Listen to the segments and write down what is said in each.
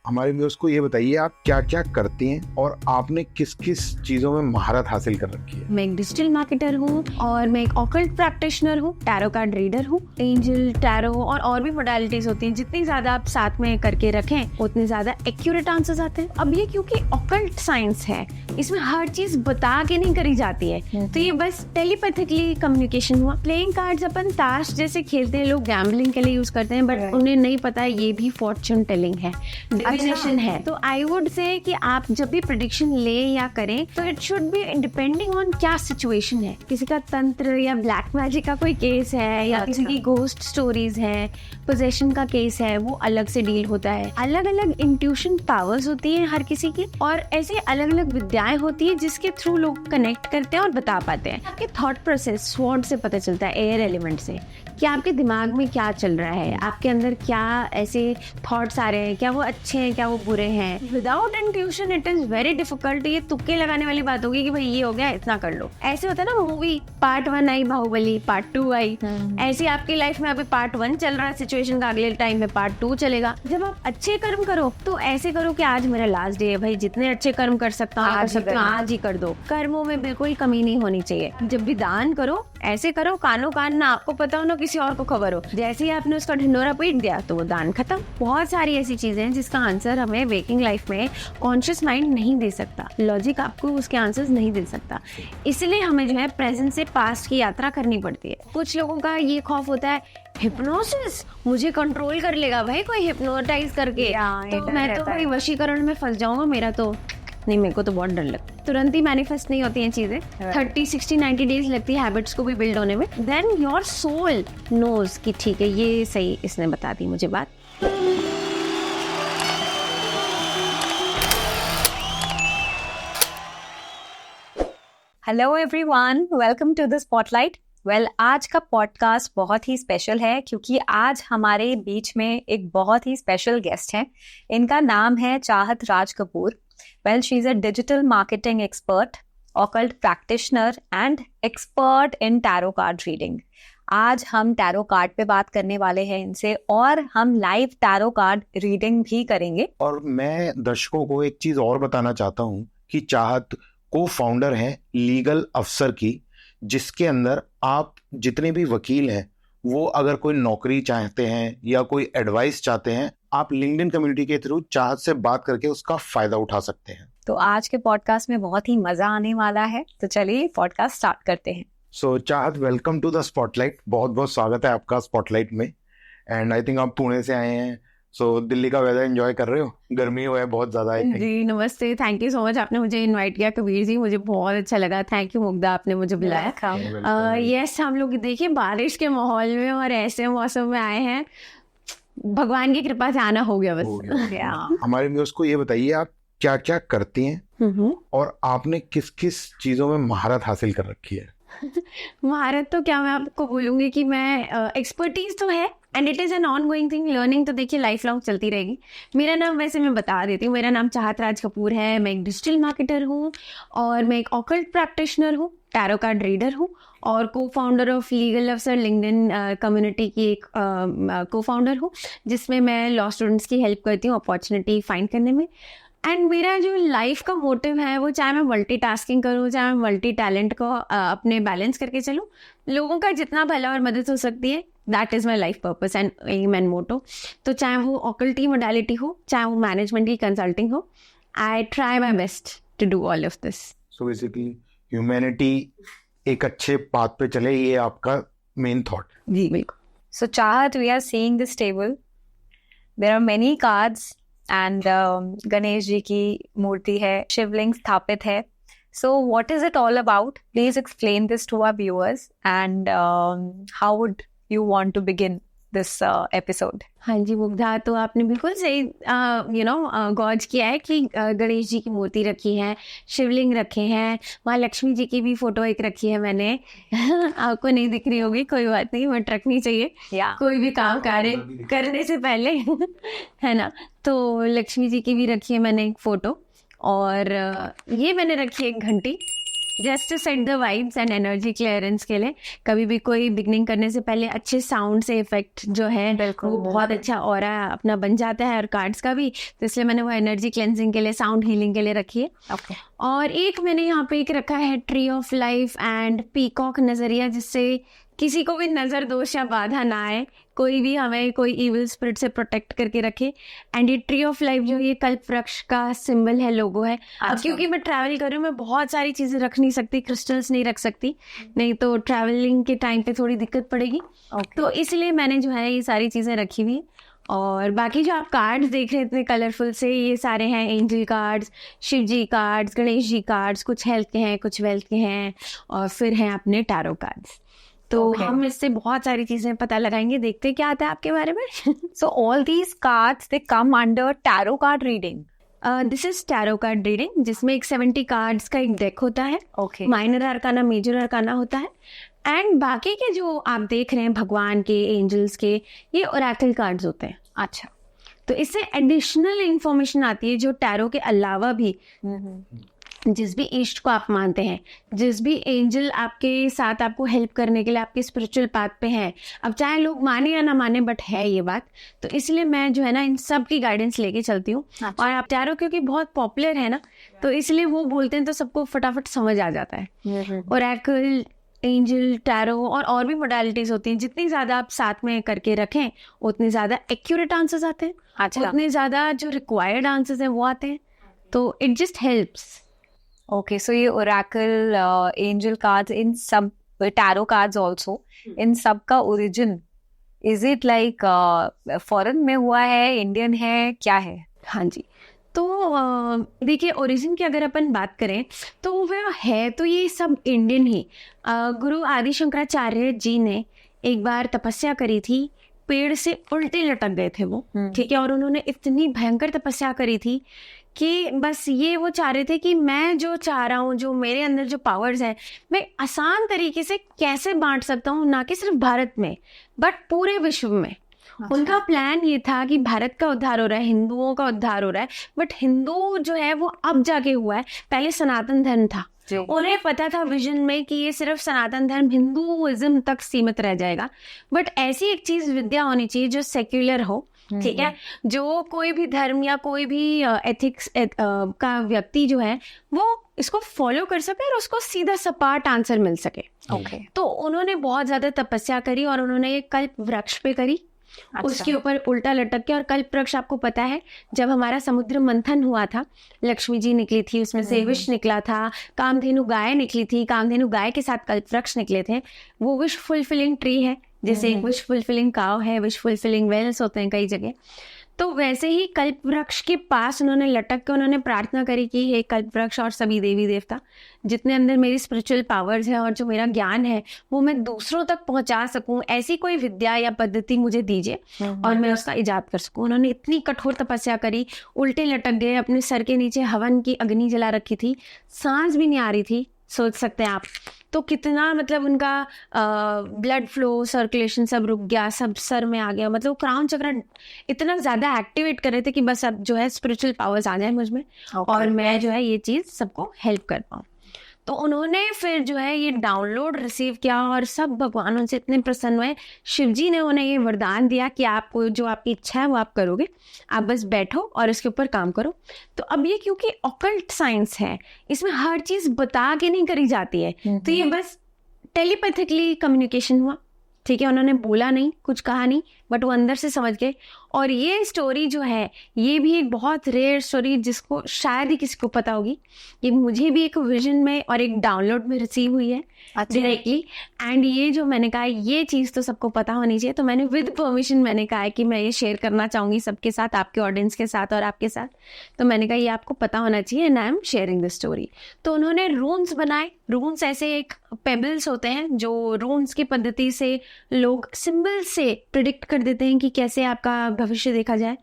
हमारे व्यूअर्स को ये बताइए आप क्या क्या करती हैं और आपने किस किस चीजों में महारत हासिल कर रखी है। मैं एक डिजिटल मार्केटर हूँ और मैं एक ऑकल्ट प्रैक्टिशनर हूँ, टैरो कार्ड रीडर हूँ। एंजल, टैरो और भी मोडालिटीज होती हैं। जितनी ज्यादा आप साथ में करके रखें उतने ज्यादा एक्यूरेट आंसर्स आते हैं। अब ये क्योंकि ऑकल्ट साइंस है, इसमें हर चीज बता के नहीं करी जाती है, तो ये बस टेलीपैथिकली कम्युनिकेशन हुआ। प्लेइंग कार्ड्स अपन ताश जैसे खेलते हैं, लोग गैम्बलिंग के लिए यूज करते हैं, बट उन्हें नहीं पता ये भी फॉर्च्यून टेलिंग है, डिविनेशन है। तो आई वुड से कि आप जब भी प्रेडिक्शन ले या करें तो it should be depending on क्या सिचुएशन है। किसी का तंत्र या ब्लैक मैजिक का कोई केस है या किसी की गोस्ट स्टोरीज है, पोजेशन का केस है, वो अलग से डील होता है। अलग अलग इंट्यूशन पावर्स होती है हर किसी की, और ऐसे अलग अलग विद्याएं होती है जिसके थ्रू लोग कनेक्ट करते हैं और बता पाते हैं। आपके थॉट प्रोसेस स्वॉर्ड से पता चलता है, एयर एलिमेंट से, कि आपके दिमाग में क्या चल रहा है, आपके अंदर क्या ऐसे थॉट्स आ रहे हैं, क्या वो अच्छे हैं, क्या वो बुरे हैं। Without intuition it is very difficult. ये तुक्के लगाने वाली बात होगी कि भाई ये हो गया, इतना कर लो। ऐसे होता है ना, मूवी पार्ट 1 आई बाहुबली, पार्ट 2 आई, ऐसे आपकी लाइफ में अभी पार्ट 1 चल रहा है सिचुएशन का, अगले टाइम में पार्ट 2 चलेगा। जब आप अच्छे कर्म करो तो ऐसे करो कि आज मेरा लास्ट डे है भाई, जितने अच्छे कर्म कर सकता हूँ आज ही कर दो। कर्मों में बिल्कुल कमी नहीं होनी चाहिए। जब भी दान करो ऐसे करो, कानो कान ना आपको पता हो ना किसी और को खबर हो। जैसे ही आपने उसका ढिंडोरा पीट दिया तो वो दान खत्म। बहुत सारी ऐसी चीजें हैं जिसका आंसर हमें वेकिंग लाइफ में कॉन्शियस माइंड नहीं दे सकता, लॉजिक आपको उसके आंसर्स नहीं दे सकता। इसलिए हमें जो है प्रेजेंट से पास्ट की यात्रा करनी पड़ती है। कुछ लोगों का ये खौफ होता है हिप्नोसिस मुझे कंट्रोल कर लेगा भाई कोई हिप्नोटाइज करके, तो मैं तो भाई वशीकरण में फंस जाऊंगा, मेरा तो नहीं, मेरे को तो बहुत डर लगता है। तुरंत ही मैनिफेस्ट नहीं होती हैं चीजें, 30, 60, 90 डेज लगती है हैबिट्स को भी बिल्ड होने में। देन योर सोल नोज कि ठीक है ये सही, इसने बता दी मुझे बात। Hello everyone, welcome to the spotlight. आज का पॉडकास्ट बहुत ही स्पेशल है क्योंकि आज हमारे बीच में एक बहुत ही स्पेशल गेस्ट हैं। इनका नाम है Chahat Raj Kapoor. She is a digital marketing expert, occult practitioner and expert in tarot card reading. आज हम टैरो कार्ड पे बात करने वाले हैं इनसे, और हम लाइव टैरो कार्ड रीडिंग भी करेंगे। और मैं दर्शकों को एक चीज और बताना चाहता हूँ कि चाहत को फाउंडर हैं लीगल अफसर की, जिसके अंदर आप जितने भी वकील हैं वो अगर कोई नौकरी चाहते हैं या कोई एडवाइस चाहते हैं, आप लिंक्डइन कम्युनिटी के थ्रू चाहत से बात करके उसका फायदा उठा सकते हैं। तो आज के पॉडकास्ट में बहुत ही मजा आने वाला है, तो चलिए पॉडकास्ट स्टार्ट करते हैं। सो चाहत, वेलकम टू द स्पॉटलाइट। बहुत बहुत स्वागत है आपका स्पॉटलाइट में। एंड आई थिंक आप पुणे से आए हैं, सो दिल्ली का वेदर एंजॉय कर रहे हो? गर्मी हुआ है बहुत ज्यादा। जी नमस्ते, थैंक यू सो मच, आपने मुझे इनवाइट किया कबीर जी, मुझे बहुत अच्छा लगा। थैंक यू मुग्धा, आपने मुझे बुलाया। यस, हम लोग देखिए बारिश के माहौल में और ऐसे मौसम में आए हैं, भगवान की कृपा से आना हो गया बस। हमारे व्यूअर्स को ये बताइए आप क्या क्या करती हैं और आपने किस किस चीजों में महारत हासिल कर रखी है। महारत तो क्या मैं आपको बोलूंगी कि मैं एक्सपर्टीज तो है, and it is an on going thing. Learning तो देखिए लाइफ लॉन्ग चलती रहेगी। मेरा नाम, वैसे मैं बता देती हूँ, मेरा नाम चाहत राज कपूर है। मैं एक डिजिटल मार्केटर हूँ और मैं एक ऑकल्ट प्रैक्टिशनर हूँ, टैरो कार्ड रीडर हूँ और को फाउंडर ऑफ लीगल अफसर लिंक्डइन कम्युनिटी की एक को फाउंडर हूँ, जिसमें मैं लॉ स्टूडेंट्स की हेल्प करती हूँ अपॉर्चुनिटी फाइंड करने में। एंड मेरा जो लाइफ का मोटिव है वो, चाहे मैं मल्टीटास्किंग करूँ, चाहे मैं मल्टी टैलेंट को अपने बैलेंस करके चलूँ, लोगों का जितना भला और मदद हो सकती है, that is my life purpose and aim and motto. तो चाहे वो ऑकल्टी मोडालिटी हो, चाहे वो मैनेजमेंट की कंसल्टिंग हो, I try my best to do all of this. So basically humanity एक अच्छे पाथ पे चले, ये आपका मेन थॉट। जी बिल्कुल। So Chahat, we are seeing this table, there are many cards and Ganesh ji की मूर्ति है, शिवलिंग स्थापित है। So what is it all about? Please explain this to our viewers, and how would you want to begin this episode? हाँ जी मुग्धा, तो आपने बिल्कुल सही गॉज किया है कि गणेश जी की मूर्ति रखी है, शिवलिंग रखे हैं, माँ लक्ष्मी जी की भी फोटो एक रखी है मैंने। आपको नहीं दिख रही होगी, कोई बात नहीं, बट रखनी चाहिए कोई भी काम कार्य करने से पहले है ना। तो लक्ष्मी जी की भी रखी है मैंने एक फोटो, और ये मैंने रखी है एक घंटी। Just to set the vibes and energy clearance के लिए। कभी भी कोई बिगनिंग करने से पहले अच्छे साउंड से इफेक्ट जो है वो बहुत अच्छा ऑरा अपना बन जाता है, और कार्ड्स का भी, तो इसलिए मैंने वो एनर्जी क्लेंजिंग के लिए, साउंड हीलिंग के लिए रखी है। और एक मैंने यहाँ पे एक रखा है tree of life and peacock नजरिया, जिससे किसी को भी नजर दोष या बाधा ना आए, कोई भी हमें कोई इविल स्पिरिट से प्रोटेक्ट करके रखे। एंड ये ट्री ऑफ लाइफ जो ये कल्प वृक्ष का सिंबल है, लोगो है। अब क्योंकि मैं ट्रैवल कर रही हूँ, मैं बहुत सारी चीजें रख नहीं सकती, क्रिस्टल्स नहीं रख सकती, नहीं तो ट्रैवलिंग के टाइम पे थोड़ी दिक्कत पड़ेगी। तो इसलिए मैंने जो है ये सारी चीजें रखी हुई। और बाकी जो आप कार्ड्स देख रहे हैं इतने कलरफुल से, ये सारे हैं एंजल कार्ड्स, शिव जी कार्ड्स, गणेश जी कार्ड्स, कुछ हेल्थ के हैं, कुछ वेल्थ के हैं, और फिर हैं अपने टैरो कार्ड्स। तो हम इससे बहुत सारी चीजें पता लगाएंगे, देखते क्या आता है आपके बारे में। So all these cards they come under tarot card reading. This is tarot card reading, जिसमें एक 70 कार्ड्स का एक डेक होता है। माइनर अरकाना, मेजर अरकाना होता है। एंड बाकी के जो आप देख रहे हैं भगवान के, एंजल्स के, ये ओरेकल कार्ड्स होते हैं। अच्छा, तो इससे एडिशनल इंफॉर्मेशन आती है जो टैरो के अलावा भी, जिस भी इष्ट को आप मानते हैं, जिस भी एंजल आपके साथ आपको हेल्प करने के लिए आपके स्पिरिचुअल पाथ पे हैं, अब चाहे लोग माने या ना माने, बट है ये बात। तो इसलिए मैं जो है ना इन सब की गाइडेंस लेके चलती हूँ। और आप टैरो क्योंकि बहुत पॉपुलर है ना, तो इसलिए वो बोलते हैं तो सबको फटाफट समझ आ जाता है। ओरेकल, एंजल, टैरो और भी मोडालिटीज होती हैं। जितनी ज्यादा आप साथ में करके रखें उतनी ज्यादा एक्यूरेट आंसर्स आते हैं। अच्छा, उतने ज्यादा जो रिक्वायर्ड आंसर्स हैं वो आते हैं। तो इट जस्ट हेल्प्स। ओके, सो ये ओरेकल, एंजल कार्ड्स, इन सब टैरो कार्ड्स आल्सो, इन सब का origin is it like foreign में हुआ है, इंडियन है, क्या है? हाँ जी, तो देखिए ओरिजिन की अगर अपन बात करें तो वह है तो ये सब इंडियन ही। गुरु आदि शंकराचार्य जी ने एक बार तपस्या करी थी, पेड़ से उल्टे लटक गए थे वो, ठीक है। और उन्होंने इतनी भयंकर तपस्या करी थी कि बस ये वो चाह रहे थे कि मैं जो चाह रहा हूँ, जो मेरे अंदर जो पावर्स हैं, मैं आसान तरीके से कैसे बांट सकता हूँ, ना कि सिर्फ भारत में बट पूरे विश्व में। अच्छा। उनका प्लान ये था कि भारत का उद्धार हो रहा है, हिंदुओं का उद्धार हो रहा है, बट हिंदू जो है वो अब जाके हुआ है, पहले सनातन धर्म था। उन्हें पता था विजन में कि ये सिर्फ सनातन धर्म, हिंदुइज्म तक सीमित रह जाएगा, बट ऐसी एक चीज विद्या होनी चाहिए जो सेक्युलर हो, ठीक है, जो कोई भी धर्म या कोई भी एथिक्स का व्यक्ति जो है वो इसको फॉलो कर सके और उसको सीधा सपाट आंसर मिल सके। ओके। तो उन्होंने बहुत ज्यादा तपस्या करी और उन्होंने ये कल्प वृक्ष पे करी। अच्छा। उसके ऊपर उल्टा लटक के, और कल्प वृक्ष आपको पता है जब हमारा समुद्र मंथन हुआ था, लक्ष्मी जी निकली थी, उसमें से विष निकला था, कामधेनु गाय निकली थी, कामधेनु गाय के साथ कल्प वृक्ष निकले थे। वो विश फुलफिलिंग ट्री है, जैसे एक विश फुलफिलिंग काव है, विश फुलफिलिंग वेल्स होते हैं कई जगह। तो वैसे ही कल्प वृक्ष के पास उन्होंने लटक के उन्होंने प्रार्थना करी कि हे कल्प वृक्ष और सभी देवी देवता, जितने अंदर मेरी स्पिरिचुअल पावर्स है और जो मेरा ज्ञान है वो मैं दूसरों तक पहुंचा सकूं, ऐसी कोई विद्या या पद्धति मुझे दीजिए और मैं उसका इजाद कर सकूं। उन्होंने इतनी कठोर तपस्या करी, उल्टे लटक गए, अपने सर के नीचे हवन की अग्नि जला रखी थी, सांस भी नहीं आ रही थी, सोच सकते हैं आप। तो कितना मतलब उनका ब्लड फ्लो, सर्कुलेशन सब रुक गया, सब सर में आ गया, मतलब क्राउन चक्र इतना ज़्यादा एक्टिवेट कर रहे थे कि बस अब जो है स्पिरिचुअल पावर्स आ जाए मुझ में। okay. और मैं जो है ये चीज़ सबको हेल्प कर पाऊँ। तो उन्होंने फिर जो है ये डाउनलोड रिसीव किया और सब भगवान उनसे इतने प्रसन्न हुए। शिव जी ने उन्हें ये वरदान दिया कि आपको जो आपकी इच्छा है वो आप करोगे, आप बस बैठो और इसके ऊपर काम करो। तो अब ये क्योंकि ऑकल्ट साइंस है, इसमें हर चीज़ बता के नहीं करी जाती है, तो ये बस टेलीपैथिकली कम्युनिकेशन हुआ, ठीक है। उन्होंने बोला नहीं, कुछ कहा नहीं, बट वो अंदर से समझ गए। और ये स्टोरी जो है ये भी एक बहुत रेयर स्टोरी, जिसको शायद ही किसी को पता होगी। ये मुझे भी एक विजन में और एक डाउनलोड में रिसीव हुई है डायरेक्टली। एंड ये जो मैंने कहा ये चीज़ तो सबको पता होनी चाहिए, तो मैंने विद परमिशन मैंने कहा है कि मैं ये शेयर करना चाहूँगी सबके साथ, आपके ऑडियंस के साथ और आपके साथ। तो मैंने कहा ये आपको पता होना चाहिए and I am sharing the story. तो उन्होंने रून्स बनाए। रून्स ऐसे एक पेबल्स होते हैं जो रून्स की पद्धति से लोग सिंबल से प्रिडिक्ट कर देते हैं कि कैसे आपका भविष्य देखा जाए।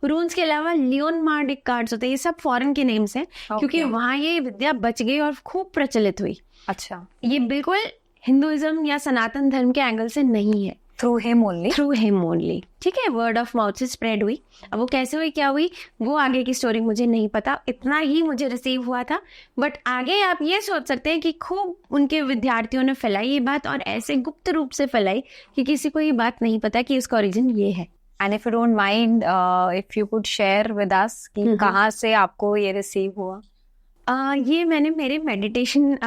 रून्स के अलावा लियोन मार्डिक कार्ड्स होते हैं, ये सब फॉरेन के नेम्स हैं, क्योंकि वहाँ ये विद्या बच गई और खूब प्रचलित हुई। अच्छा, ये बिल्कुल हिंदुइज्म या सनातन धर्म के एंगल से नहीं है। Through him only. Through him only, ठीक है, वर्ड ऑफ माउथ से स्प्रेड हुई। अब वो कैसे हुई, क्या हुई, वो आगे की स्टोरी मुझे नहीं पता, इतना ही मुझे रिसीव हुआ था। बट आगे आप ये सोच सकते हैं कि खूब उनके विद्यार्थियों ने फैलाई ये बात, और ऐसे गुप्त रूप से फैलाई कि किसी को ये बात नहीं पता कि इसका ओरिजिन ये है। And if you don't mind, if you could share with us कि कहाँ से आपको ये रिसीव हुआ। ये मैंने मेरे मेडिटेशन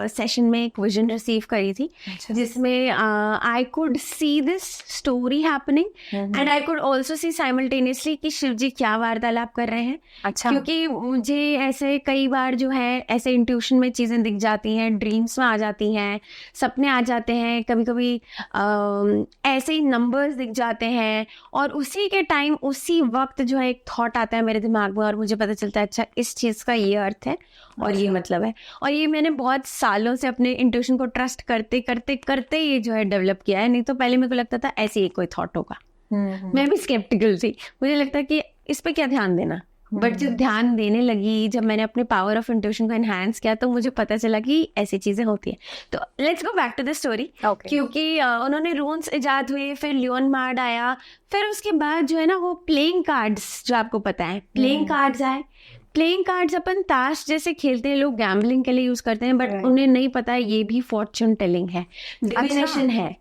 सेशन में एक विजन रिसीव करी थी, जिसमें I could see this story happening and I could also see simultaneously कि शिव जी क्या वार्तालाप कर रहे हैं। अच्छा। क्योंकि मुझे ऐसे कई बार जो है ऐसे इंट्यूशन में चीज़ें दिख जाती हैं, ड्रीम्स में आ जाती हैं, सपने आ जाते हैं, कभी कभी ऐसे ही नंबर्स दिख जाते हैं, और उसी के टाइम उसी वक्त जो है एक थॉट आता है मेरे दिमाग में और मुझे पता चलता है अच्छा इस चीज़ का ये अर्थ है और ये मतलब है। और ये मैंने बहुत सालों से अपने इंट्यूशन को ट्रस्ट करते करते करते ये जो है डेवलप किया है। नहीं तो पहले मेरे को लगता था ऐसे ही कोई थॉट होगा, मैं भी स्केप्टिकल थी, मुझे लगता कि इस पे क्या ध्यान देना। बट जब ध्यान देने लगी, जब मैंने अपने पावर ऑफ इंट्यूशन को एनहांस किया, तो मुझे पता चला कि ऐसी चीजें होती हैं। तो let's go back to the story. क्योंकि उन्होंने रून्स इजाद हुए, फिर लियोन मार्ड आया, फिर उसके बाद जो है ना वो प्लेइंग कार्ड्स, जो आपको पता है प्लेइंग कार्ड्स आए। प्लेइंग कार्ड्स अपन ताश जैसे खेलते हैं, लोग गैम्बलिंग के लिए यूज करते हैं, बट उन्हें नहीं पता ये भी फॉर्च्यून टेलिंग है, डिविनेशन है।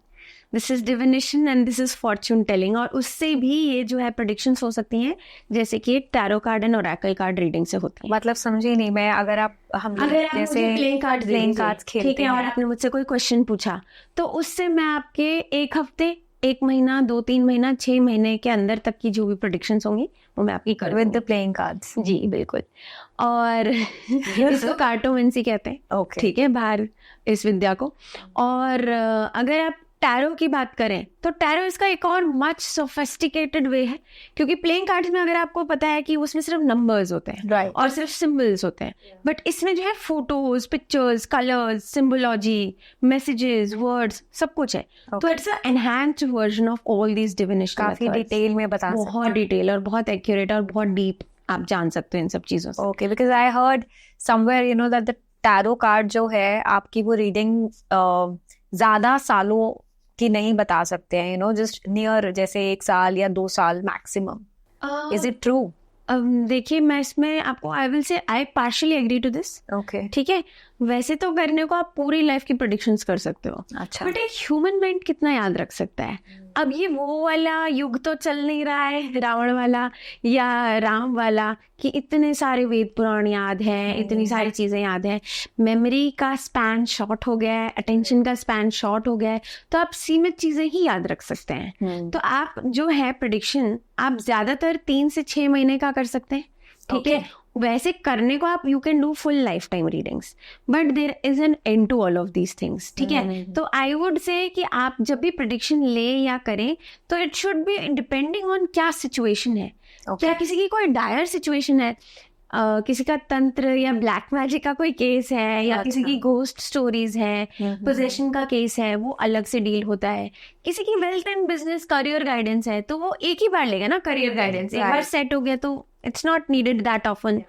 This is divination and this is Fortune telling. और उससे भी ये जो है प्रेडिक्शंस हो सकती हैं, जैसे कि एक tarot card and Oracle card reading से होती है। मतलब समझी नहीं मैं, अगर आप जैसे प्लेइंग कार्ड्स खेलते हैं और आपने मुझसे कोई क्वेश्चन पूछा, तो उससे मैं आपके एक हफ्ते, एक महीना, 2-3 महीना, 6 महीने के अंदर तक की जो भी प्रेडिक्शंस होंगी वो मैं आपकी कर विद द प्लेइंग कार्ड्स। जी बिल्कुल। और इसको कार्टोमेंसी कहते हैं, ठीक है, बाहर इस विद्या को। और अगर आप टैरो की बात करें तो टैरो इसका एक और मच सोफिस्टिकेटेड वे है, क्योंकि प्लेइंग कार्ड्स में अगर आपको पता है कि उसमें सिर्फ नंबर्स होते हैं और सिर्फ सिंबल्स होते हैं, बट इसमें जो है photos, pictures, colours, symbology, messages, words, सब कुछ है। तो it's a enhanced version of all these divination. काफी डिटेल में बता सकते हैं, बहुत डिटेल और बहुत एक्यूरेट और बहुत डीप आप जान सकते हो इन सब चीजों से। Okay, because I heard somewhere you know that the tarot card जो है आपकी वो रीडिंग ज्यादा सालों कि नहीं बता सकते हैं, यू नो जस्ट नियर, जैसे 1 साल या 2 साल मैक्सिमम। Is it true? देखिए मैं इसमें आपको I will say I partially agree to this. Okay, ठीक है, वैसे तो करने को आप पूरी लाइफ की प्रेडिक्शंस कर सकते हो, अच्छा, बट एक ह्यूमन माइंड कितना याद रख सकता है। अब ये वो वाला युग तो चल नहीं रहा है, रावण वाला या राम वाला, कि इतने सारे वेद पुराण याद हैं, इतनी सारी चीजें याद हैं, मेमोरी का स्पैन शॉर्ट हो गया है, अटेंशन का स्पैन शॉर्ट हो गया है, तो आप सीमित चीजें ही याद रख सकते हैं। तो आप जो है प्रेडिक्शन आप ज्यादातर 3 से 6 महीने का कर सकते हैं, ठीक है। वैसे करने को आप you can do full life time readings, but there is an end to all of these things, ठीक है। तो आई वुड से कि आप जब भी प्रेडिक्शन ले या करें तो it should be depending on क्या सिचुएशन है। क्या किसी की कोई डायर सिचुएशन है, किसी का तंत्र या ब्लैक मैजिक का कोई केस है, या किसी की घोस्ट स्टोरीज है, पोजेशन का केस है, वो अलग से डील होता है। किसी की wealth and business career guidance है, तो वो एक ही बार लेगा ना करियर गाइडेंस, एक बार सेट हो गया तो it's not needed that often.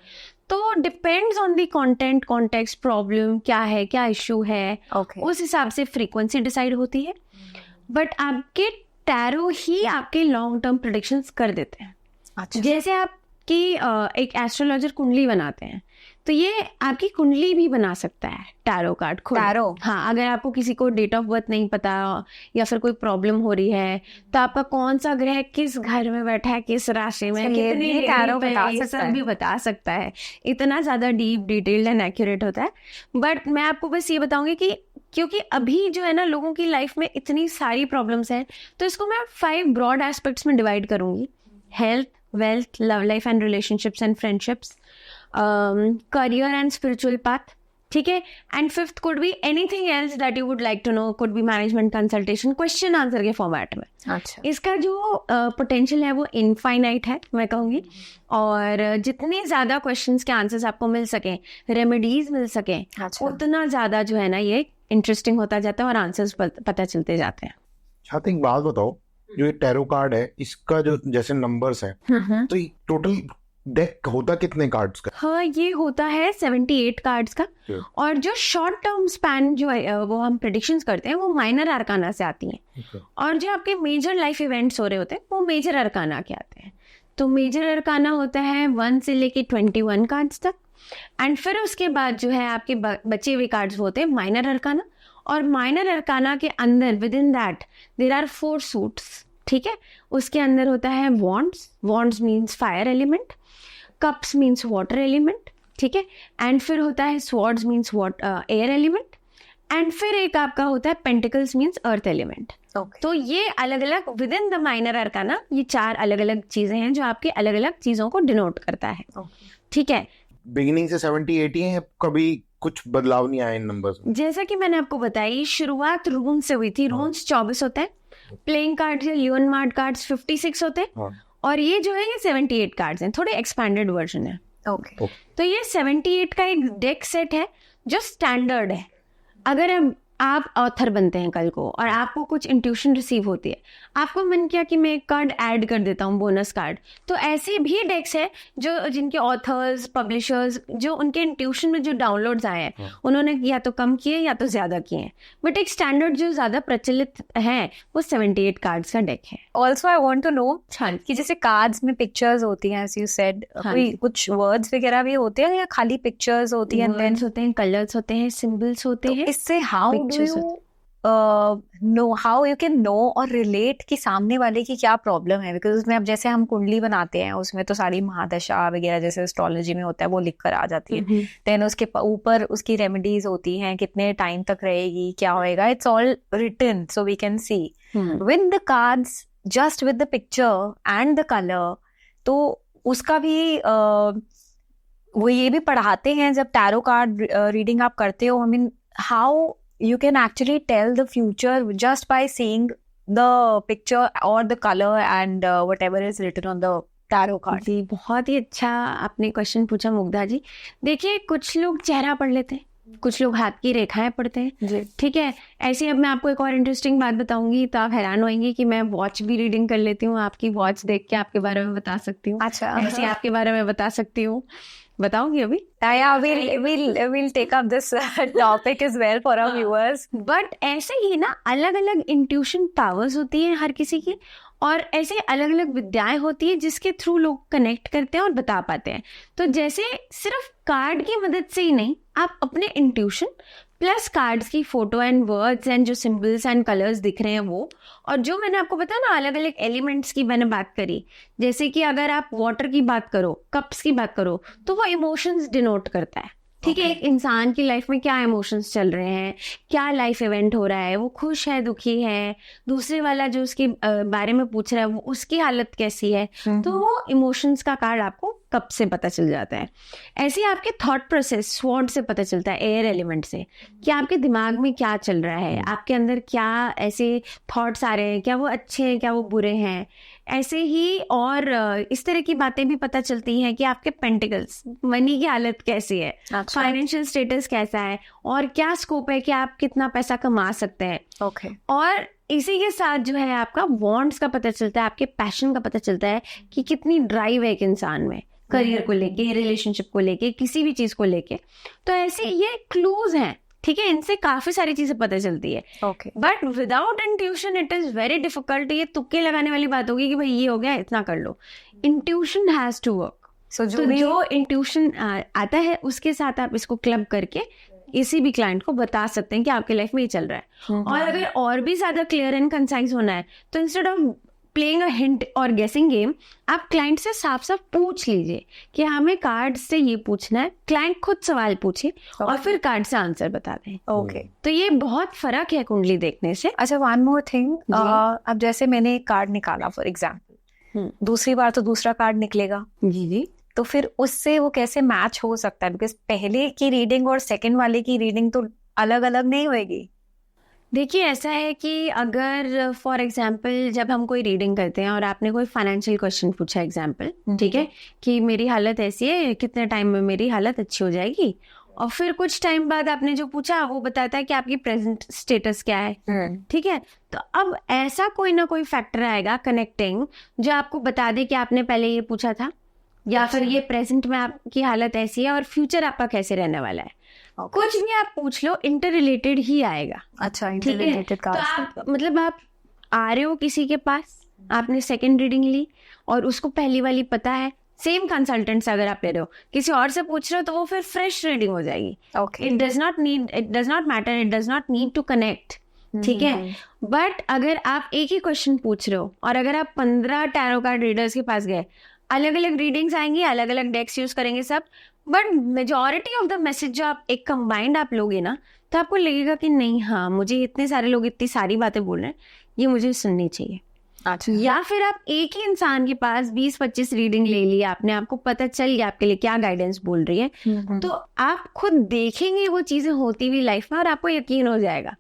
तो depends on the content, context, problem क्या है, क्या इश्यू है, उस हिसाब से फ्रीक्वेंसी डिसाइड होती है। बट आपके टैरो ही आपके लॉन्ग टर्म प्रेडिक्शंस कर देते हैं। अच्छा। जैसे आप कि एक एस्ट्रोलॉजर कुंडली बनाते हैं, तो ये आपकी कुंडली भी बना सकता है टैरो कार्ड खुद। टैरो, हाँ, अगर आपको किसी को डेट ऑफ बर्थ नहीं पता या फिर कोई प्रॉब्लम हो रही है, तो आपका कौन सा ग्रह किस घर में बैठा है, किस राशि में, कितनी टैरो बता सकता है, भी बता सकता है। इतना ज्यादा डीप, डिटेल्ड एंड एक्यूरेट होता है। बट मैं आपको बस ये बताऊंगी कि क्योंकि अभी जो है ना लोगों की लाइफ में इतनी सारी प्रॉब्लम्स हैं, तो इसको मैं 5 ब्रॉड एस्पेक्ट्स में डिवाइड करूंगी: health, wealth, love life and relationships and friendships, career and spiritual path, ठीक है। And 5th could be anything else that you would like to know, could be management consultation, question answer के format में। अच्छा, इसका जो potential है वो infinite है मैं कहूँगी, और जितने ज़्यादा क्वेश्चंस के आंसर्स आपको मिल सकें, रेमेडीज मिल सकें, उतना ज़्यादा जो है ना ये इंटरेस्टिंग होता जाता है और आंसर्स पता चलते जाते हैं। छात्र एक बात बताओ, जो ये टैरो कार्ड है इसका जो जैसे नंबर्स है, तो टोटल डेक होता कितने कार्ड्स का? हाँ, ये होता है 78 कार्ड्स का। और जो शॉर्ट टर्म स्पैन जो है वो हम प्रेडिक्शंस करते हैं वो माइनर अरकाना से आती हैं। और जो आपके मेजर लाइफ इवेंट्स हो रहे होते हैं वो मेजर अरकाना के आते हैं। तो मेजर अरकाना होता है 1 से लेके 21 कार्ड्स तक। एंड फिर उसके बाद जो है आपके बचे हुए कार्ड्स होते हैं माइनर अरकाना। और माइनर अरकाना के अंदर within that there are 4 suits, ठीक है। उसके अंदर होता है wands, wands means fire element, cups means water element, ठीक है। एंड फिर होता है swords means air element. And फिर एक आपका होता है पेंटिकल्स मीन्स अर्थ एलिमेंट। तो ये अलग अलग with in the minor arcana ये 4 अलग अलग चीजें हैं जो आपके अलग अलग चीजों को डिनोट करता है, ठीक है। बिगिनिंग से 70-80 है, कभी कुछ बदलाव नहीं आया इन नंबर्स में? जैसा कि मैंने आपको बताई शुरुआत रून से हुई थी। रून्स 24 होते हैं, प्लेइंग कार्ड्स या लियोनमार्ड कार्ड्स 56 होते हैं, और ये जो है ये 78 कार्ड्स हैं, थोड़े एक्सपैंडेड वर्जन है। तो ये 78 का एक डेक सेट है जो स्टैंडर्ड है। अगर आप ऑथर बनते हैं कल को और आपको कुछ इंट्यूशन रिसीव होती है, आपको मन किया कि मैं एक कार्ड ऐड कर देता हूँ, बोनस कार्ड, तो ऐसे भी डेक्स है जो जिनके ऑथर्स पब्लिशर्स जो उनके इंट्यूशन में जो डाउनलोड्स आए हैं उन्होंने या तो कम किए या तो ज्यादा किए हैं। बट एक स्टैंडर्ड जो ज्यादा प्रचलित है वो 78 कार्ड्स का डेक है। Also I want to know कि जैसे कार्ड्स में पिक्चर्स होती हैं, एज यू सेड, कोई कुछ वर्ड्स वगैरह भी होते हैं या खाली पिक्चर्स होती हैं? वर्ड्स होते हैं, कलर्स होते हैं, सिंबल्स होते हैं। इससे how do you know, how you can know और रिलेट कि सामने वाले की क्या प्रॉब्लम है? बिकॉज उसमें अब जैसे हम कुंडली बनाते हैं उसमें तो सारी महादशा वगैरह जैसे एस्ट्रोलॉजी में होता है वो लिख कर आ जाती है। देन उसके ऊपर उसकी रेमेडीज होती हैं, कितने टाइम तक रहेगी, क्या होएगा, it's all written so we can see. With the cards, just with the picture and the colour, तो उसका भी वो ये भी पढ़ाते हैं जब टैरो कार्ड रीडिंग आप करते हो। I mean how you can actually tell the future just by seeing the picture or the color and whatever is written on the tarot card. जी, बहुत ही अच्छा आपने क्वेश्चन पूछा मुग्धा जी। देखिए, कुछ लोग चेहरा पढ़ लेते हैं, कुछ लोग हाथ की रेखाएं पढ़ते हैं, ठीक है। ऐसे अब मैं आपको एक और इंटरेस्टिंग बात बताऊंगी तो आप हैरान होंगे कि मैं वॉच भी रीडिंग कर लेती हूँ। आपकी वॉच देख के आपके बारे में बता सकती हूँ। अच्छा, ऐसे आपके बारे में बता सकती हूँ। बताऊंगी अभी? Yeah, we'll take up this topic as well for our viewers. But ऐसे ही ना अलग अलग इंट्यूशन पावर्स होती हैं हर किसी की, और ऐसे अलग अलग विद्याएं होती है जिसके थ्रू लोग कनेक्ट करते हैं और बता पाते हैं। तो जैसे सिर्फ कार्ड की मदद से ही नहीं, आप अपने इंट्यूशन प्लस कार्ड्स की फोटो एंड वर्ड्स एंड जो सिंबल्स एंड कलर्स दिख रहे हैं वो, और जो मैंने आपको बताया ना अलग अलग एलिमेंट्स की मैंने बात करी, जैसे कि अगर आप वाटर की बात करो, कप्स की बात करो, तो वो इमोशंस डिनोट करता है, ठीक है। एक इंसान की लाइफ में क्या इमोशंस चल रहे हैं, क्या लाइफ इवेंट हो रहा है, वो खुश है, दुखी है, दूसरे वाला जो उसके बारे में पूछ रहा है वो उसकी हालत कैसी है, तो वो इमोशंस का कार्ड आपको कप से पता चल जाता है। ऐसे आपके थॉट प्रोसेस स्वॉर्ड से पता चलता है, एयर एलिमेंट से, कि आपके दिमाग में क्या चल रहा है, आपके अंदर क्या ऐसे थॉट्स आ रहे हैं, क्या वो अच्छे हैं, क्या वो बुरे हैं। ऐसे ही और इस तरह की बातें भी पता चलती हैं कि आपके पेंटिकल्स, मनी की हालत कैसी है, फाइनेंशियल स्टेटस कैसा है, और क्या स्कोप है कि आप कितना पैसा कमा सकते हैं। और इसी के साथ जो है आपका वॉन्ट्स का पता चलता है, आपके पैशन का पता चलता है कि कितनी ड्राइव है एक इंसान में, करियर को लेके, रिलेशनशिप को लेके, किसी भी चीज को लेके। तो ऐसे ये क्लूज हैं, ठीक है, इनसे काफी सारी चीजें पता चलती है। But without intuition it is very difficult. ये तुक्के लगाने वाली बात होगी कि भाई ये हो गया, इतना कर लो। Intuition has to work. तो जो इंट्यूशन आता है उसके साथ आप इसको क्लब करके किसी भी क्लाइंट को बता सकते हैं कि आपके लाइफ में ये चल रहा है। और अगर और भी ज्यादा क्लियर एंड कंसाइज होना है तो instead of playing a hint और गेसिंग गेम, आप क्लाइंट से साफ साफ पूछ लीजिए कि हमें कार्ड से ये पूछना है। क्लाइंट खुद सवाल पूछे और फिर कार्ड से आंसर बता दें। तो ये बहुत फर्क है कुंडली देखने से। अच्छा, वन मोर थिंग, अब जैसे मैंने एक कार्ड निकाला फॉर एग्जाम्पल, दूसरी बार तो दूसरा कार्ड निकलेगा, जी, तो फिर उससे वो कैसे मैच हो सकता है? बिकॉज पहले की रीडिंग और सेकंड वाले की रीडिंग तो अलग अलग नहीं होगी। देखिए, ऐसा है कि अगर फॉर एग्जाम्पल जब हम कोई रीडिंग करते हैं और आपने कोई फाइनेंशियल क्वेश्चन पूछा एग्जाम्पल, ठीक है, कि मेरी हालत ऐसी है, कितने टाइम में मेरी हालत अच्छी हो जाएगी, और फिर कुछ टाइम बाद आपने जो पूछा वो बताता है कि आपकी प्रेजेंट स्टेटस क्या है, ठीक है। तो अब ऐसा कोई ना कोई फैक्टर आएगा कनेक्टिंग जो आपको बता दे कि आपने पहले ये पूछा था, या फिर ये प्रेजेंट में आपकी हालत ऐसी है और फ्यूचर आपका कैसे रहने वाला है। कुछ भी आप पूछ लो इंटर रिलेटेड ही आएगा। अच्छा, ठीक है, इंटररिलेटेड तो कार्ड्स। आप मतलब आप आ रहे हो किसी के पास, आपने सेकंड रीडिंग ली और उसको पहली वाली पता है, सेम कंसल्टेंट से अगर आप ले रहे हो, किसी और से पूछ रहे हो तो वो फिर फ्रेश रीडिंग हो जाएगी। Okay, it does not matter, it does not need to connect. ठीक है, बट अगर आप एक ही क्वेश्चन पूछ रहे हो और अगर आप 15 टैरो कार्ड रीडर्स के पास गए, अलग अलग रीडिंग्स आएंगी, अलग अलग डेक्स यूज करेंगे सब, but majority of the message जो आप एक कंबाइंड आप लोगे ना, तो आपको लगेगा कि नहीं, हाँ मुझे इतने सारे लोग इतनी सारी बातें बोल रहे हैं, ये मुझे सुननी चाहिए। अच्छा, या फिर आप एक ही इंसान के पास 20-25 रीडिंग ले ली आपने, आपको पता चल गया आपके लिए क्या गाइडेंस बोल रही है, तो आप खुद देखेंगे वो चीजें होती हुई लाइफ में और आपको यकीन हो जाएगा।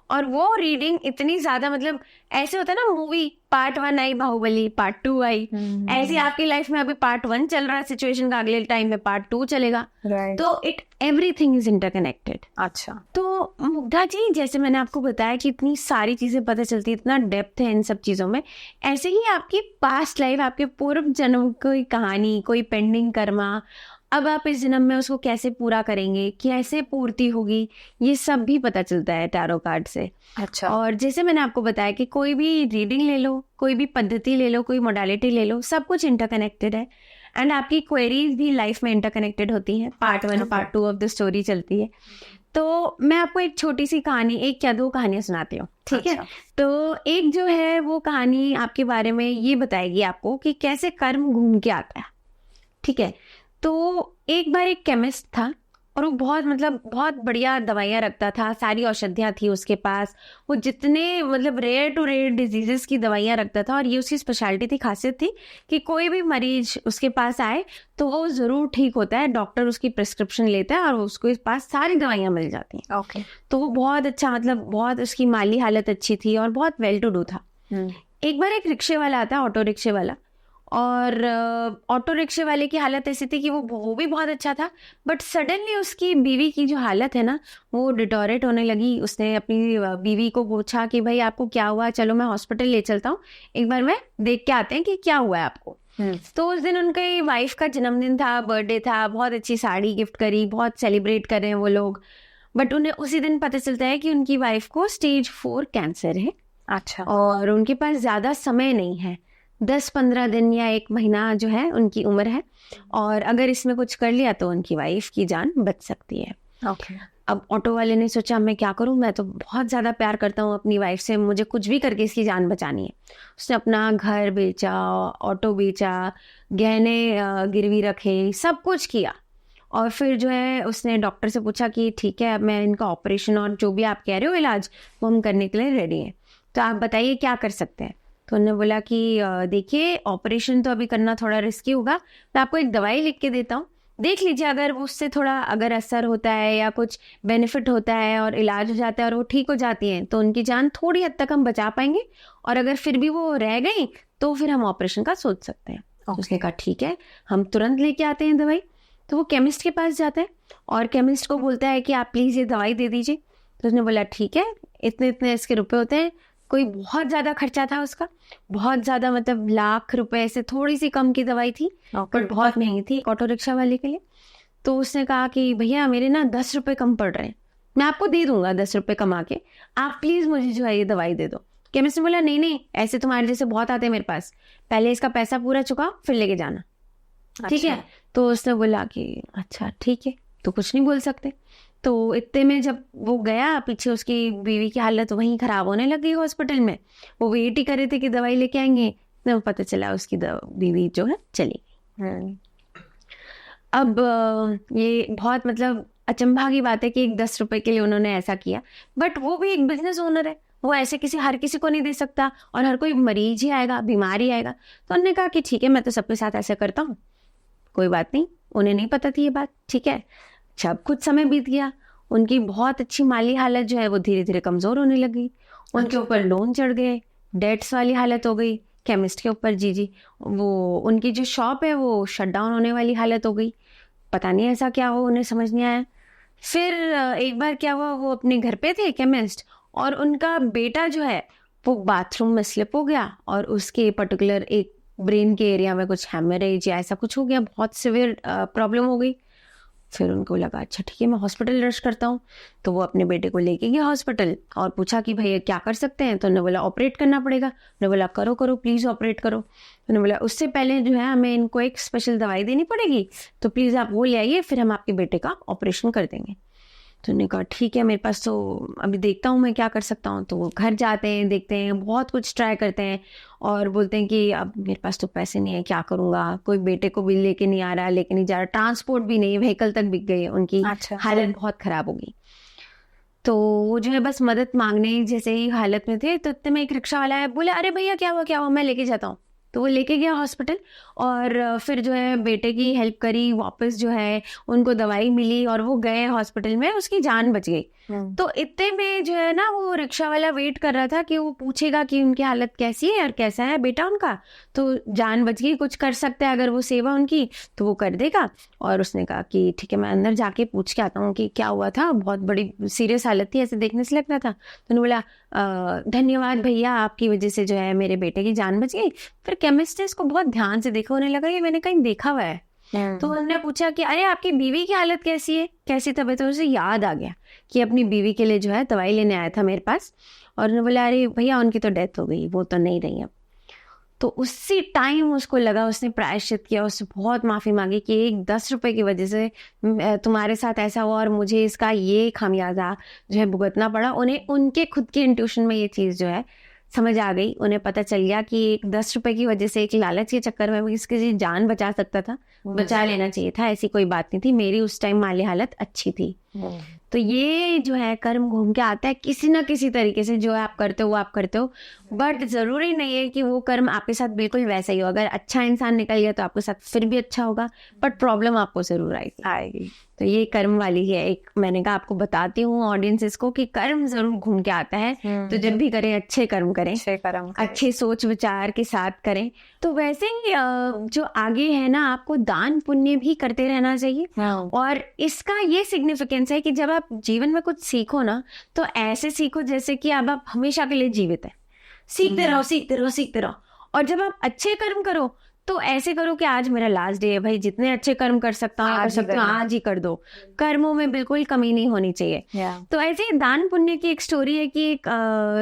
और वो रीडिंग इतनी ज्यादा, मतलब ऐसे होता है ना, मूवी पार्ट 1 आई बाहुबली, पार्ट 2 आई, ऐसे आपकी लाइफ में अभी पार्ट 1 चल रहा है सिचुएशन का, अगले टाइम में पार्ट 2 चलेगा। राइट, तो एवरीथिंग इज इंटरकनेक्टेड। अच्छा, तो मुग्धा जी, जैसे मैंने आपको बताया कि इतनी सारी चीजें पता चलती है, इतना डेप्थ है इन सब चीजों में, ऐसे ही आपकी पास्ट लाइफ, आपके पूर्व जन्म कोई कहानी, कोई पेंडिंग कर्मा, अब आप इस जन्म में उसको कैसे पूरा करेंगे, कैसे पूर्ति होगी, ये सब भी पता चलता है टैरो कार्ड से। अच्छा, और जैसे मैंने आपको बताया कि कोई भी रीडिंग ले लो, कोई भी पद्धति ले लो, कोई मोडालिटी ले लो, सब कुछ इंटरकनेक्टेड है। एंड आपकी क्वेरीज भी लाइफ में इंटरकनेक्टेड होती हैं, part 1 part 2 of the story चलती है। तो मैं आपको एक छोटी सी कहानी, एक या दो कहानियां सुनाती हूँ, ठीक है। तो एक जो है वो कहानी आपके बारे में ये बताएगी आपको कि कैसे कर्म घूम के आता है। ठीक है, तो एक बार एक केमिस्ट था और वो बहुत बढ़िया दवाइयाँ रखता था, सारी औषधियाँ थी उसके पास, वो जितने मतलब रेयर टू रेयर डिजीजेस की दवाइयाँ रखता था। और ये उसकी स्पेशलिटी थी, खासियत थी कि कोई भी मरीज उसके पास आए तो वो ज़रूर ठीक होता है, डॉक्टर उसकी प्रिस्क्रिप्शन लेता है और उसको इस पास सारी दवाइयाँ मिल जाती हैं। ओके, तो वो बहुत अच्छा, मतलब बहुत उसकी माली हालत अच्छी थी और बहुत वेल टू डू था। एक बार एक रिक्शे वाला आता है, ऑटो रिक्शे वाला, और ऑटो रिक्शे वाले की हालत ऐसी थी कि वो भी बहुत अच्छा था, बट सडनली उसकी बीवी की जो हालत है ना, वो डिटोरेट होने लगी। उसने अपनी बीवी को पूछा कि भाई आपको क्या हुआ, चलो मैं हॉस्पिटल ले चलता हूँ, एक बार मैं देख के आते हैं कि क्या हुआ है आपको। तो उस दिन उनकी वाइफ का जन्मदिन था, बर्थडे था, बहुत अच्छी साड़ी गिफ्ट करी, बहुत सेलिब्रेट कर रहे हैं वो लोग। बट उन्हें उसी दिन पता चलता है कि उनकी वाइफ को स्टेज 4 कैंसर है। अच्छा, और उनके पास ज़्यादा समय नहीं है, 10-15 दिन या 1 महीना जो है उनकी उम्र है, और अगर इसमें कुछ कर लिया तो उनकी वाइफ की जान बच सकती है। ओके, अब ऑटो वाले ने सोचा मैं क्या करूं, मैं तो बहुत ज़्यादा प्यार करता हूं अपनी वाइफ से, मुझे कुछ भी करके इसकी जान बचानी है। उसने अपना घर बेचा, ऑटो बेचा, गहने गिरवी रखे, सब कुछ किया। और फिर जो है उसने डॉक्टर से पूछा कि ठीक है, अब मैं इनका ऑपरेशन और जो भी आप कह रहे हो इलाज, वो हम करने के लिए रेडी हैं, तो आप बताइए क्या कर सकते हैं। तो उन्होंने बोला कि देखिए ऑपरेशन तो अभी करना थोड़ा रिस्की होगा, मैं आपको एक दवाई लिख के देता हूँ, देख लीजिए, अगर उससे थोड़ा अगर असर होता है या कुछ बेनिफिट होता है और इलाज हो जाता है और वो ठीक हो जाती हैं तो उनकी जान थोड़ी हद तक हम बचा पाएंगे, और अगर फिर भी वो रह गई तो फिर हम ऑपरेशन का सोच सकते हैं। तो उसने कहा ठीक है, हम तुरंत लेके आते हैं दवाई। तो वो केमिस्ट के पास जाता है और केमिस्ट को बोलता है कि आप प्लीज़ ये दवाई दे दीजिए। तो उसने बोला ठीक है, इतने इतने इसके रुपए होते हैं। कोई बहुत ज़्यादा खर्चा था उसका, बहुत ज़्यादा, मतलब लाख रुपए से थोड़ी सी कम की दवाई थी, पर बहुत महंगी थी ऑटो रिक्शा वाले के लिए। तो उसने कहा कि भैया मेरे ना 10 रुपये कम पड़ रहे हैं, मैं आपको दे दूंगा 10 रुपये कमा के, आप प्लीज़ मुझे जो है ये दवाई दे दो। केमिस्ट ने बोला नहीं नहीं, ऐसे तुम्हारे जैसे बहुत आते हैं मेरे पास, पहले इसका पैसा पूरा चुकाओ फिर लेके जाना। ठीक है, तो उसने बोला कि अच्छा ठीक है, तो कुछ नहीं बोल सकते। तो इतने में जब वो गया, पीछे उसकी बीवी की हालत वहीं खराब होने लगी हॉस्पिटल में, वो वेट ही कर रहे थे कि दवाई लेके आएंगे, तो पता चला उसकी बीवी जो है चली गई। अब ये बहुत मतलब अचंभा की बात है कि एक 10 रुपए के लिए उन्होंने ऐसा किया, बट वो भी एक बिजनेस ओनर है, वो ऐसे हर किसी को नहीं दे सकता, और हर कोई मरीज ही आएगा, बीमार ही आएगा। तो उन्होंने कहा कि ठीक है, मैं तो सबके साथ ऐसा करता हूँ, कोई बात नहीं। उन्हें नहीं पता थी ये बात, ठीक है। अच्छा, अब कुछ समय बीत गया, उनकी बहुत अच्छी माली हालत जो है वो धीरे धीरे कमज़ोर होने लगी, उनके ऊपर लोन चढ़ गए, डेट्स वाली हालत हो गई केमिस्ट के ऊपर। जी, वो उनकी जो शॉप है वो शट डाउन होने वाली हालत हो गई। पता नहीं ऐसा क्या हो, उन्हें समझ नहीं आया। फिर एक बार क्या हुआ, वो अपने घर पे थे केमिस्ट, और उनका बेटा जो है वो बाथरूम में स्लिप हो गया और उसके पर्टिकुलर एक ब्रेन के एरिया में कुछ हैमरेज या ऐसा कुछ हो गया, बहुत सिवियर प्रॉब्लम हो गई। फिर उनको लगा अच्छा ठीक है मैं हॉस्पिटल रश करता हूँ। तो वो अपने बेटे को लेके गया हॉस्पिटल और पूछा कि भैया क्या कर सकते हैं। तो उन्होंने बोला ऑपरेट करना पड़ेगा। उन्होंने बोला करो करो प्लीज़ ऑपरेट करो। उन्होंने बोला उससे पहले जो है हमें इनको एक स्पेशल दवाई देनी पड़ेगी, तो प्लीज़ आप वो ले आइए, फिर हम आपके बेटे का ऑपरेशन कर देंगे। तो उन्होंने कहा ठीक है मेरे पास तो अभी देखता हूँ मैं क्या कर सकता हूँ। तो वो घर जाते हैं, देखते हैं, बहुत कुछ ट्राई करते हैं और बोलते हैं कि अब मेरे पास तो पैसे नहीं है, क्या करूँगा, कोई बेटे को भी लेके नहीं आ रहा, लेके नहीं जा रहा, ट्रांसपोर्ट भी नहीं, व्हीकल तक बिक गई, उनकी हालत बहुत ख़राब हो गई। तो वो जो है बस मदद मांगने जैसे ही हालत में थे, तो इतने में एक रिक्शा वाला है, बोला अरे भैया क्या हुआ, मैं लेके जाता हूँ। तो वो लेके गया हॉस्पिटल और फिर जो है बेटे की हेल्प करी, वापस जो है उनको दवाई मिली और वो गए हॉस्पिटल में, उसकी जान बच गई। तो इतने में जो है ना वो रिक्शा वाला वेट कर रहा था कि वो पूछेगा कि उनकी हालत कैसी है और कैसा है बेटा उनका। तो जान बच गई, कुछ कर सकता है अगर वो सेवा उनकी तो वो कर देगा। और उसने कहा कि ठीक है मैं अंदर जाके पूछ के आता हूँ कि क्या हुआ था, बहुत बड़ी सीरियस हालत थी, ऐसे देखने से लग रहा था। तो उन्होंने बोला धन्यवाद भैया, आपकी वजह से जो है मेरे बेटे की जान बच गई। फिर केमिस्ट ने इसको बहुत ध्यान से देखा, उन्हें लगा ये मैंने कहीं देखा हुआ है। तो उन्होंने पूछा कि अरे आपकी बीवी की हालत कैसी है, कैसी तबीयत है। उसे याद आ गया कि अपनी बीवी के लिए जो है दवाई लेने आया था मेरे पास। और उन्होंने बोला अरे भैया उनकी तो डेथ हो गई, वो तो नहीं रही अब। तो उसी टाइम उसको लगा, उसने प्रायश्चित किया, उससे बहुत माफ़ी मांगी कि एक 10 रुपए की वजह से तुम्हारे साथ ऐसा हुआ और मुझे इसका ये खामियाजा जो है भुगतना पड़ा। उन्हें उनके खुद के इंट्यूशन में ये चीज़ जो है समझ आ गई, उन्हें पता चल गया कि एक 10 रुपए की वजह से, एक लालच के चक्कर में किसी जान बचा सकता था, बचा लेना चाहिए था, ऐसी कोई बात नहीं थी। मेरी उस टाइम माली हालत अच्छी थी। तो ये जो है कर्म घूम के आता है किसी ना किसी तरीके से, जो आप करते हो वो आप करते हो, बट ज़रूरी नहीं है कि वो कर्म आपके साथ बिल्कुल वैसा ही हो। अगर अच्छा इंसान निकल गया तो आपके साथ फिर भी अच्छा होगा, बट प्रॉब्लम आपको ज़रूर आएगी। तो ये कर्म वाली है एक, मैंने कहा आपको बताती हूँ ऑडियंसेस को कि कर्म जरूर घूम के आता है। तो जब भी करें अच्छे कर्म करें, अच्छे सोच विचार के साथ करें। तो वैसे ही जो आगे है ना, आपको दान पुण्य भी करते रहना चाहिए। और इसका ये सिग्निफिकेंस है कि जब आप जीवन में कुछ सीखो ना, तो ऐसे सीखो जैसे कि अब आप हमेशा के लिए जीवित है, सीखते रहो सीखते रहो सीखते रहो। और जब आप अच्छे कर्म करो तो ऐसे करो कि आज मेरा लास्ट डे है भाई, जितने अच्छे कर्म कर सकता हूँ आज ही कर दो। कर्मों में बिल्कुल कमी नहीं होनी चाहिए। तो ऐसे ही दान पुण्य की एक स्टोरी है कि एक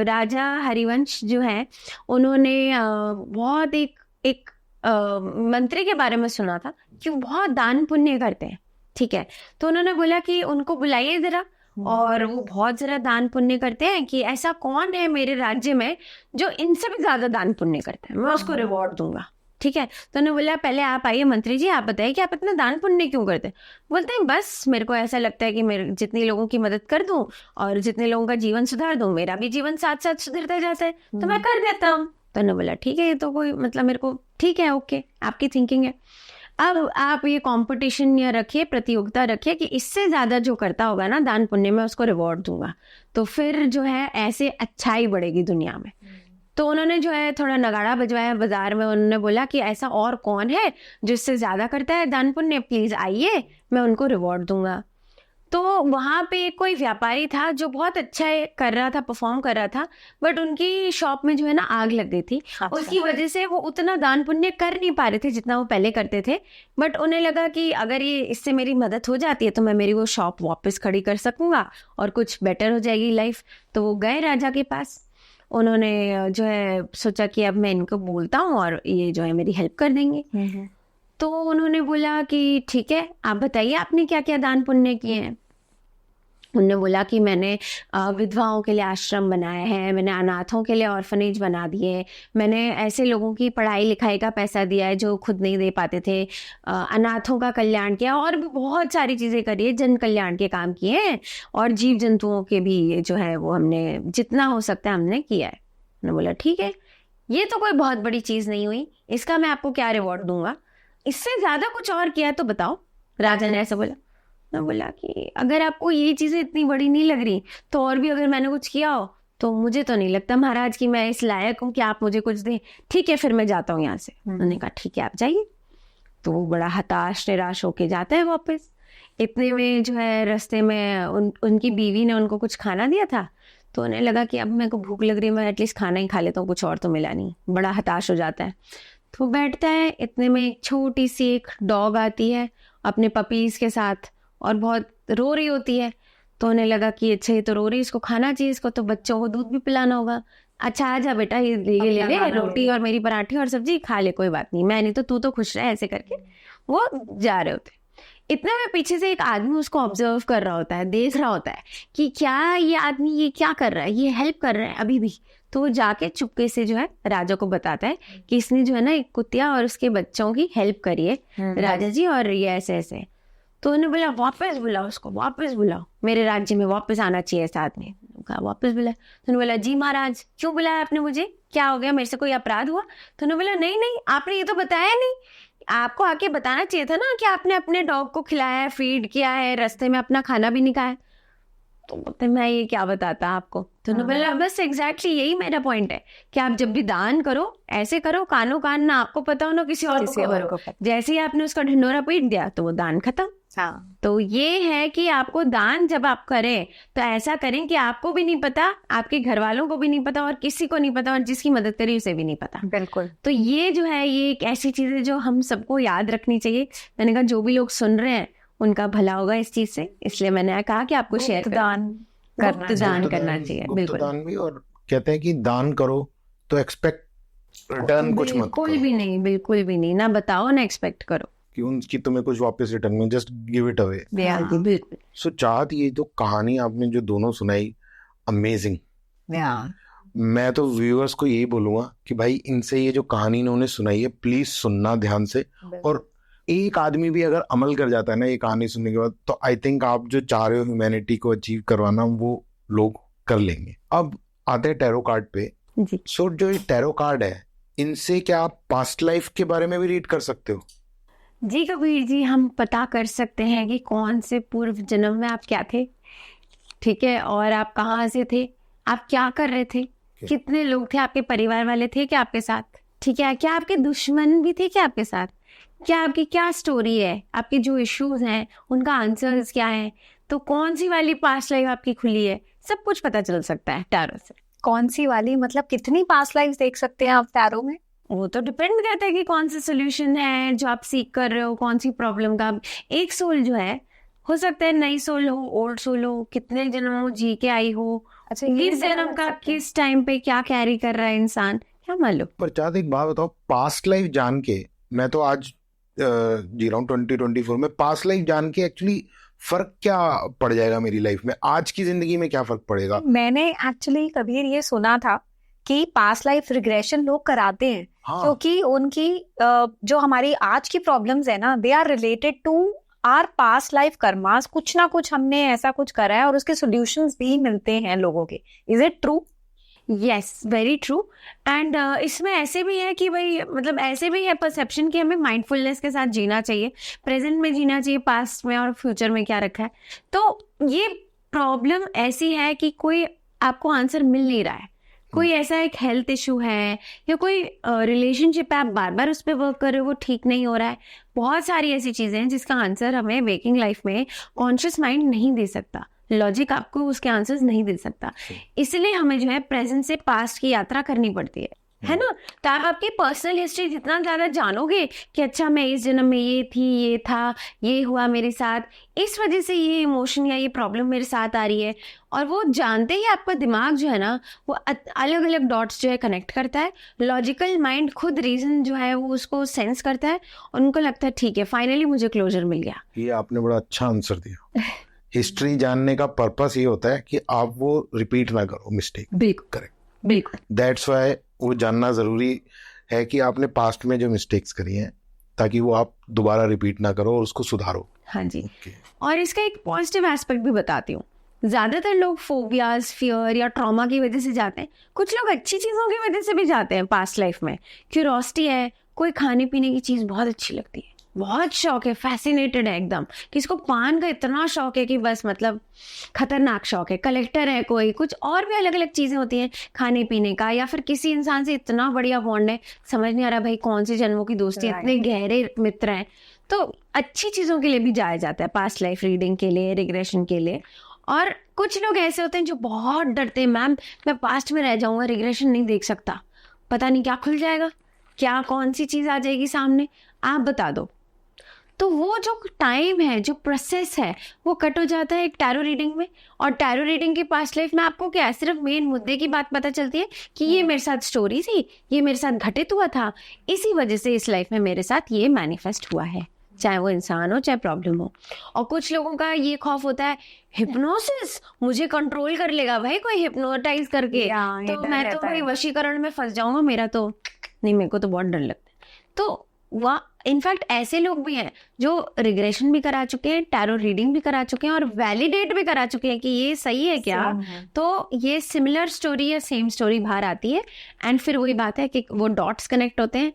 राजा हरिवंश जो है, उन्होंने बहुत एक मंत्री के बारे में सुना था कि वो बहुत दान पुण्य करते हैं। ठीक है, तो उन्होंने बोला कि उनको बुलाइए जरा, और वो बहुत जरा दान पुण्य करते हैं कि ऐसा कौन है मेरे राज्य में जो इनसे भी ज्यादा दान पुण्य करते हैं, मैं उसको रिवॉर्ड दूंगा। ठीक है, तो उन्होंने बोला पहले आप आइए मंत्री जी, आप बताइए कि आप इतना दान पुण्य क्यों करते हैं। बोलते हैं बस मेरे को ऐसा लगता है कि मेरे जितने लोगों की मदद कर दूं और जितने लोगों का जीवन सुधार दूं, मेरा भी जीवन साथ साथ सुधरता जाता है, तो मैं कर देता हूँ। तो उन्होंने बोला ठीक है, ये तो कोई मतलब मेरे को ठीक है, ओके आपकी थिंकिंग है। अब आप ये कंपटीशन या रखिए, प्रतियोगिता रखिए कि इससे ज्यादा जो करता होगा ना दान पुण्य में, उसको रिवॉर्ड दूंगा। तो फिर जो है ऐसे अच्छाई बढ़ेगी दुनिया में। तो उन्होंने जो है थोड़ा नगाड़ा बजवाया बाजार में, उन्होंने बोला कि ऐसा और कौन है जो इससे ज्यादा करता है दान पुण्य, प्लीज आइए मैं उनको रिवॉर्ड दूंगा। तो वहां पे कोई व्यापारी था जो बहुत अच्छा कर रहा था, परफॉर्म कर रहा था, बट उनकी शॉप में जो है ना आग लग गई थी। उसकी वजह से वो उतना दान पुण्य कर नहीं पा रहे थे जितना वो पहले करते थे। बट उन्हें लगा कि अगर ये इससे मेरी मदद हो जाती है तो मैं मेरी वो शॉप वापस खड़ी कर सकूंगा और कुछ बेटर हो जाएगी लाइफ। तो वो गए राजा के पास, उन्होंने जो है सोचा कि अब मैं इनको बोलता हूँ और ये जो है मेरी हेल्प कर देंगे। तो उन्होंने बोला कि ठीक है आप बताइए आपने क्या क्या दान पुण्य किए हैं। उन्होंने बोला कि मैंने विधवाओं के लिए आश्रम बनाए हैं, मैंने अनाथों के लिए ऑर्फनेज बना दिए, मैंने ऐसे लोगों की पढ़ाई लिखाई का पैसा दिया है जो खुद नहीं दे पाते थे, अनाथों का कल्याण किया, और भी बहुत सारी चीज़ें करी है, जन कल्याण के काम किए हैं, और जीव जंतुओं के भी जो है वो हमने जितना हो सकता है हमने किया है। उन्होंने बोला ठीक है, ये तो कोई बहुत बड़ी चीज़ नहीं हुई, इसका मैं आपको क्या रिवॉर्ड दूंगा, इससे ज़्यादा कुछ और किया तो बताओ। राजा ने ऐसा बोला। मैं बोला कि अगर आपको ये चीज़ें इतनी बड़ी नहीं लग रही तो और भी अगर मैंने कुछ किया हो तो मुझे तो नहीं लगता महाराज कि मैं इस लायक हूँ कि आप मुझे कुछ दें। ठीक है फिर मैं जाता हूँ यहाँ से। उन्होंने कहा ठीक है आप जाइए। तो वो बड़ा हताश निराश होके जाता है वापस। इतने में जो है रास्ते में उनकी बीवी ने उनको कुछ खाना दिया था, तो उन्हें लगा कि अब मेरे को भूख लग रही है, मैं एटलीस्ट खाना ही खा लेता हूँ, कुछ और तो मिला नहीं। बड़ा हताश हो जाता है। तो बैठता है, इतने में एक छोटी सी एक डॉग आती है अपने पपीज के साथ और बहुत रो रही होती है। तो उन्हें लगा कि अच्छा ये तो रो रही है, इसको खाना चाहिए, इसको तो बच्चों को दूध भी पिलाना होगा। अच्छा आजा बेटा, ये ले ले रोटी और मेरी पराठे और सब्जी खा ले, कोई बात नहीं, मैं नहीं तो तू खुश रहे, ऐसे करके वो जा रहे होते। इतने में पीछे से एक आदमी उसको ऑब्जर्व कर रहा होता है, देख रहा होता है कि क्या ये आदमी ये क्या कर रहा है, ये हेल्प कर रहा है अभी भी। तो वो जाके चुपके से जो है राजा को बताता है कि इसने जो है ना एक कुतिया और उसके बच्चों की हेल्प करी है राजा जी, और ये ऐसे ऐसे। तो उन्होंने बोला वापस बुलाओ उसको, वापस बुलाओ, मेरे राज्य में वापस आना चाहिए ऐसा आदमी। कहा वापस बुलाया। तो उन्होंने बोला जी महाराज क्यों बुलाया आपने मुझे, क्या हो गया, मेरे से कोई अपराध हुआ? तो उन्होंने बोला नहीं नहीं, आपने ये तो बताया नहीं, आपको आके बताना चाहिए था ना कि आपने अपने डॉग को खिलाया है, फीड किया है, रास्ते में अपना खाना भी नहीं खाया। तो बोलते मैं ये क्या बताता आपको। तो उन्होंने बोला बस एग्जैक्टली यही मेरा पॉइंट है कि आप जब भी दान करो ऐसे करो, कानो कान ना आपको पता हो ना किसी और को करो। जैसे ही आपने उसका ढिंडोरा पीट दिया तो वो दान खत्म। हाँ। तो ये है कि आपको दान जब आप करें तो ऐसा करें कि आपको भी नहीं पता, आपके घर वालों को भी नहीं पता और किसी को नहीं पता, और जिसकी मदद करी उसे भी नहीं पता। बिल्कुल। तो ये जो है ये एक ऐसी चीज है जो हम सबको याद रखनी चाहिए। मैंने कहा जो भी लोग सुन रहे हैं उनका भला होगा इस चीज से, इसलिए मैंने कहा कि आपको शेयर दान करना चाहिए। बिल्कुल दान भी, और कहते हैं कि दान करो तो एक्सपेक्ट रिटर्न कुछ मत करो। बिल्कुल भी नहीं, ना बताओ ना एक्सपेक्ट करो कि उनकी तुम्हें कुछ वापस रिटर्न में, जस्ट गिव इट अवे। बिल्कुल। सो चाहत, ये जो कहानी आपने जो दोनों सुनाई, अमेजिंग। मैं तो व्यूअर्स को यही बोलूंगा कि भाई इनसे ये जो कहानी इन्होंने सुनाई है प्लीज सुनना ध्यान से, और एक आदमी भी अगर अमल कर जाता है ना ये कहानी सुनने के बाद, तो आई थिंक आप जो चाह रहे हो ह्यूमैनिटी को अचीव करवाना वो लोग कर लेंगे। अब आते हैं टैरो कार्ड पे। सो जो ये टैरो कार्ड है, इनसे क्या आप पास्ट लाइफ के बारे में भी रीड कर सकते हो? जी कबीर जी, हम पता कर सकते हैं कि कौन से पूर्व जन्म में आप क्या थे, ठीक है, और आप कहाँ से थे, आप क्या कर रहे थे, कितने लोग थे, आपके परिवार वाले थे क्या आपके साथ, ठीक है, क्या आपके दुश्मन भी थे क्या आपके साथ, क्या आपकी क्या स्टोरी है, आपके जो इश्यूज हैं उनका आंसर्स क्या है, तो कौन सी वाली पास्ट लाइफ आपकी खुली है, सब कुछ पता चल सकता है टैरो से। कौन सी वाली, मतलब कितनी पास्ट लाइफ देख सकते हैं आप टैरो में? वो तो डिपेंड करता है कि कौन सा सोल्यूशन है जो आप सीख कर रहे हो, कौन सी प्रॉब्लम का। एक सोल जो है हो सकता है नई सोल हो, ओल्ड सोल हो, कितने जन्मों जी के आई हो, अच्छा किस जन्म का किस टाइम पे क्या कैरी कर रहा है इंसान, क्या मालूम। पर चाहते एक बात बताओ, पास्ट लाइफ जान के, मैं तो आज जी रहा हूँ 2024 में, पास्ट लाइफ जान के एक्चुअली फर्क क्या पड़ जाएगा मेरी लाइफ में, आज की जिंदगी में क्या फर्क पड़ेगा? मैंने एक्चुअली कबीर ये सुना था कि पास्ट लाइफ रिग्रेशन लोग कराते हैं। हाँ। क्योंकि उनकी जो हमारी आज की प्रॉब्लम्स है ना, they are related to our past life karmas, कुछ ना कुछ हमने ऐसा कुछ करा है और उसके सॉल्यूशंस भी मिलते हैं लोगों के। Is it true? Yes, very true. And इसमें ऐसे भी है कि भाई मतलब ऐसे भी है परसेप्शन कि हमें माइंडफुलनेस के साथ जीना चाहिए, प्रेजेंट में जीना चाहिए, पास्ट में और फ्यूचर में क्या रखा है। तो ये प्रॉब्लम ऐसी है कि कोई आपको आंसर मिल नहीं रहा है, कोई ऐसा एक हेल्थ इशू है या कोई रिलेशनशिप है, आप बार बार उस पर वर्क कर रहे हो, वो ठीक नहीं हो रहा है। बहुत सारी ऐसी चीजें हैं जिसका आंसर हमें वेकिंग लाइफ में कॉन्शियस माइंड नहीं दे सकता, लॉजिक आपको उसके आंसर्स नहीं दे सकता। इसलिए हमें जो है प्रेजेंट से पास्ट की यात्रा करनी पड़ती है ना। तो आप आपकी पर्सनल हिस्ट्री जितना ज्यादा जानोगे कि अच्छा मैं इस जन्म में ये थी, ये था, ये हुआ मेरे साथ, इस वजह से ये इमोशन या ये प्रॉब्लम मेरे साथ आ रही है, और वो जानते ही आपका दिमाग जो है ना वो अलग अलग डॉट्स जो है कनेक्ट करता है। लॉजिकल माइंड खुद रीजन जो है वो उसको सेंस करता है और उनको लगता है ठीक है फाइनली मुझे क्लोजर मिल गया। ये आपने बड़ा अच्छा आंसर दिया। हिस्ट्री जानने का पर्पस ये होता है कि आप वो रिपीट ना करो मिस्टेक। बिल्कुल करेक्ट, बिल्कुल। दैट्स व्हाई वो जानना जरूरी है कि आपने पास्ट में जो मिस्टेक्स करी हैं ताकि वो आप दोबारा रिपीट ना करो और उसको सुधारो। हाँ जी। और इसका एक पॉजिटिव एस्पेक्ट भी बताती हूँ। ज्यादातर लोग फोबियाज, फियर या ट्रॉमा की वजह से जाते हैं, कुछ लोग अच्छी चीजों की वजह से भी जाते हैं पास्ट लाइफ में। क्यूरोसिटी है, कोई खाने पीने की चीज बहुत अच्छी लगती है, बहुत शौक है, फैसिनेटेड है एकदम, किसको पान का इतना शौक है कि बस मतलब खतरनाक शौक है, कलेक्टर है कोई, कुछ और भी अलग अलग चीजें होती हैं खाने पीने का, या फिर किसी इंसान से इतना बढ़िया बॉन्ड है, समझ नहीं आ रहा भाई कौन सी जन्मों की दोस्ती, इतने गहरे मित्र हैं। तो अच्छी चीजों के लिए भी जाया जाता है, पास्ट लाइफ रीडिंग के लिए, रिग्रेशन के लिए। और कुछ लोग ऐसे होते हैं जो बहुत डरते हैं, मैम मैं पास्ट में रह जाऊंगा, रिग्रेशन नहीं देख सकता, पता नहीं क्या खुल जाएगा, क्या कौन सी चीज़ आ जाएगी सामने, आप बता दो। तो वो जो टाइम है, जो प्रोसेस है, वो कट हो जाता है एक टैरो रीडिंग में। और टैरो रीडिंग की पास्ट लाइफ में आपको क्या है, सिर्फ मेन मुद्दे की बात पता चलती है कि ये मेरे साथ स्टोरी थी, ये मेरे साथ घटित हुआ था, इसी वजह से इस लाइफ में मेरे साथ ये मैनिफेस्ट हुआ है, चाहे वो इंसान हो चाहे प्रॉब्लम हो। और कुछ लोगों का ये खौफ होता है, हिप्नोसिस मुझे कंट्रोल कर लेगा भाई कोई हिप्नोटाइज करके, तो मैं तो भाई वशीकरण में फंस जाऊंगा, मेरा तो नहीं, मेरे को तो बहुत डर लगता है। तो वह इनफैक्ट ऐसे लोग भी हैं जो रिग्रेशन भी करा चुके हैं, टैरो रीडिंग भी करा चुके हैं और वैलिडेट भी करा चुके हैं कि ये सही है क्या। तो ये सिमिलर स्टोरी या सेम स्टोरी बाहर आती है एंड फिर वही बात है कि वो डॉट्स कनेक्ट होते हैं,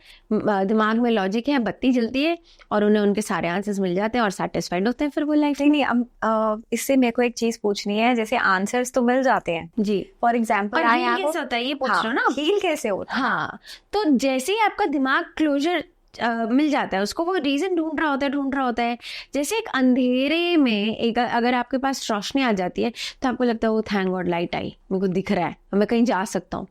दिमाग में लॉजिक है, बत्ती जलती है और उन्हें उनके सारे आंसर्स मिल जाते हैं और सेटिस्फाइड होते हैं फिर वो लाइफ। नहीं, अब इससे मेरे को एक चीज पूछनी है, जैसे आंसर्स तो मिल जाते हैं जी, फॉर एग्जाम्पल कैसे होता है ये पूछ रहे हो ना, हील कैसे होता है? हाँ, तो जैसे ही आपका दिमाग क्लोजर मिल जाता है, उसको वो रीजन ढूंढ रहा होता है। जैसे एक अंधेरे में एक अगर आपके पास रोशनी आ जाती है तो आपको लगता है वो थैंक गॉड लाइट आई, मेरे को दिख रहा है, मैं कहीं जा सकता हूँ।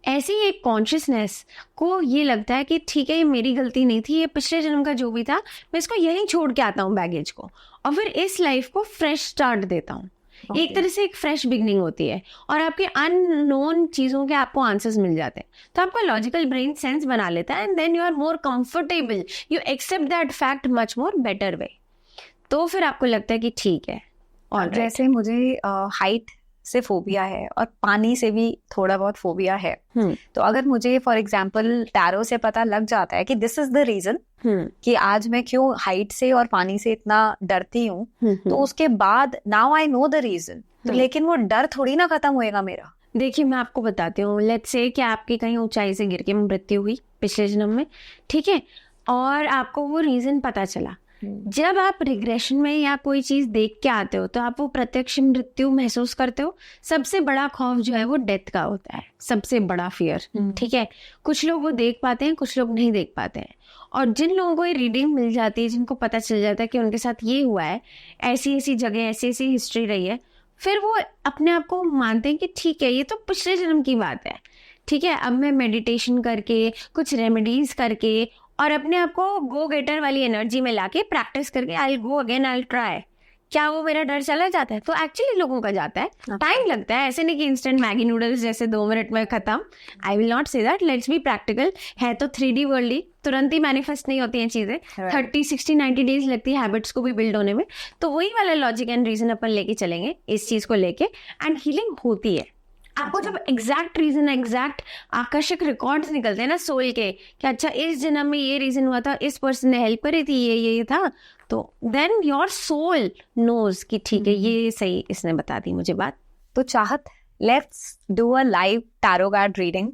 ऐसी एक कॉन्शियसनेस को ये लगता है कि ठीक है, ये मेरी गलती नहीं थी, ये पिछले जन्म का जो भी था, मैं इसको यहीं छोड़ के आता हूँ बैगेज को, और फिर इस लाइफ को फ्रेश स्टार्ट देता हूँ। एक तरह से एक फ्रेश बिगनिंग होती है और आपके अननोन चीज़ों के आपको आंसर्स मिल जाते हैं, तो आपका लॉजिकल ब्रेन सेंस बना लेता है and then you are more comfortable, you accept that fact much more better way. तो फिर आपको लगता है कि ठीक है। और जैसे मुझे हाइट से फोबिया है और पानी से भी थोड़ा बहुत फोबिया है, तो अगर मुझे फॉर एग्जांपल टैरो से पता लग जाता है कि दिस इज द रीजन कि आज मैं क्यों हाइट से और पानी से इतना डरती हूँ, तो उसके बाद now I know the reason, तो लेकिन वो डर थोड़ी ना खत्म होएगा मेरा। देखिए मैं आपको बताती हूँ, लेट्स से कि आपकी कहीं ऊंचाई से गिर के मृत्यु हुई पिछले जन्म में, ठीक है, और आपको वो रीजन पता चला। जब आप रिग्रेशन में या कोई चीज देख के आते हो तो आप वो प्रत्यक्ष मृत्यु महसूस करते हो। सबसे बड़ा खौफ जो है वो डेथ का होता है, सबसे बड़ा फियर, ठीक है। कुछ लोग वो देख पाते हैं, कुछ लोग नहीं देख पाते हैं। और जिन लोगों को ये रीडिंग मिल जाती है, जिनको पता चल जाता है कि उनके साथ ये हुआ है, ऐसी ऐसी जगह, ऐसी ऐसी हिस्ट्री रही है, फिर वो अपने आप को मानते हैं कि ठीक है, ये तो पिछले जन्म की बात है, ठीक है, अब मैं मेडिटेशन करके, कुछ रेमेडीज करके और अपने आप को गो गेटर वाली एनर्जी में लाके प्रैक्टिस करके आई गो अगेन, आई ट्राई, क्या वो मेरा डर चला जाता है? तो एक्चुअली लोगों का जाता है, टाइम लगता है, ऐसे नहीं कि इंस्टेंट मैगी नूडल्स जैसे 2 मिनट में खत्म। I will not say that, let's be practical. है तो 3D वर्ल्ड ही, तुरंत ही मैनिफेस्ट नहीं होती हैं चीजें, 30, 60, 90 डेज लगती है हैबिट्स को भी बिल्ड होने में। तो वही वाला लॉजिक एंड रीजन अपन लेके चलेंगे इस चीज को लेके, एंड हीलिंग होती है। आपको जब एग्जैक्ट रीजन, एग्जैक्ट आकर्षक रिकॉर्ड्स निकलते हैं ना सोल के कि अच्छा इस जन्म में ये रीजन हुआ था, इस पर्सन ने हेल्प करी थी, ये था, तो देन योर सोल नोज कि ठीक है, ये सही इसने बता दी मुझे बात। तो Chahat, let's do a live tarot card reading,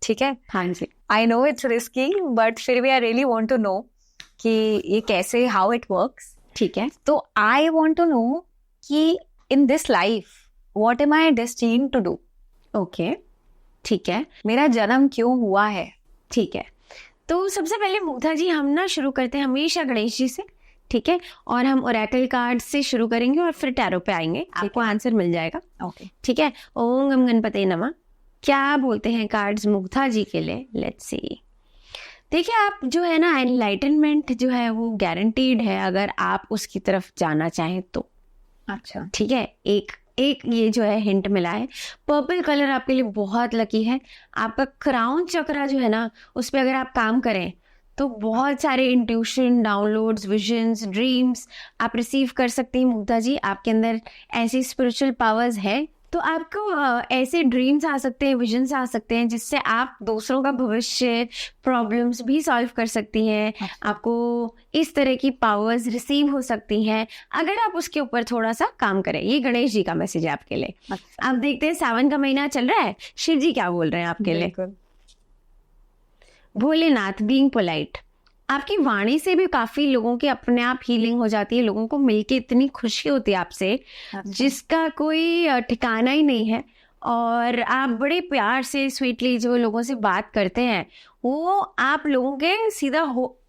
ठीक है? हाँ जी। I know it's risky but फिर भी I really want to know कि ये कैसे, हाउ इट वर्क्स, ठीक है। तो आई वांट टू नो कि in this life what am I destined to do. Okay, ठीक है, मेरा जन्म क्यों हुआ है? ठीक है। तो सबसे पहले मुग्धा जी, हम ना शुरू करते हैं हमेशा गणेश जी से, ठीक है, और हम ओरेकल कार्ड से शुरू करेंगे और फिर टैरो पे आएंगे, आपको आंसर मिल जाएगा। ओके, ठीक है। ओम गम गणपते नमः। क्या बोलते हैं कार्ड्स मुग्धा जी के लिए? Let's see. देखिए, आप जो है ना, एनलाइटनमेंट जो है वो गारंटीड है अगर आप उसकी तरफ जाना चाहें तो। अच्छा, ठीक है। एक ये जो है हिंट मिला है, पर्पल कलर आपके लिए बहुत लकी है। आपका क्राउन चक्रा जो है ना, उस पर अगर आप काम करें तो बहुत सारे इंट्यूशन, डाउनलोड्स, विजन्स, ड्रीम्स आप रिसीव कर सकती हैं मुग्धा जी। आपके अंदर ऐसी स्पिरिचुअल पावर्स है, तो आपको ऐसे ड्रीम्स आ सकते हैं, विजन्स आ सकते हैं जिससे आप दूसरों का भविष्य, प्रॉब्लम्स भी सॉल्व कर सकती हैं। आपको इस तरह की पावर्स रिसीव हो सकती हैं अगर आप उसके ऊपर थोड़ा सा काम करें। ये गणेश जी का मैसेज है आपके लिए। आप देखते हैं सावन का महीना चल रहा है, शिव जी क्या बोल रहे हैं आपके लिए? Bholenath, being polite. आपकी वाणी से भी काफी लोगों की अपने आप हीलिंग हो जाती है, लोगों को मिलके इतनी खुशी होती है आपसे जिसका कोई ठिकाना ही नहीं है। और आप बड़े प्यार से, स्वीटली जो लोगों से बात करते हैं, वो आप लोगों के सीधा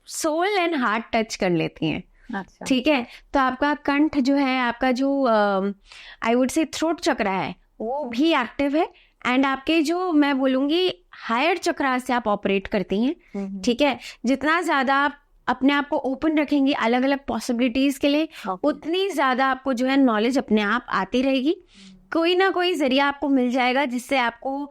सोल एंड हार्ट टच कर लेती हैं। अच्छा, ठीक है। तो आपका कंठ जो है, आपका जो आई वुड से थ्रोट चक्र है, वो भी एक्टिव है एंड आपके जो मैं बोलूँगी हायर चक्रा से आप ऑपरेट करती हैं, ठीक है। जितना ज़्यादा आप अपने आप को ओपन रखेंगी अलग अलग पॉसिबिलिटीज़ के लिए, उतनी ज़्यादा आपको जो है नॉलेज अपने आप आती रहेगी। कोई ना कोई जरिया आपको मिल जाएगा जिससे आपको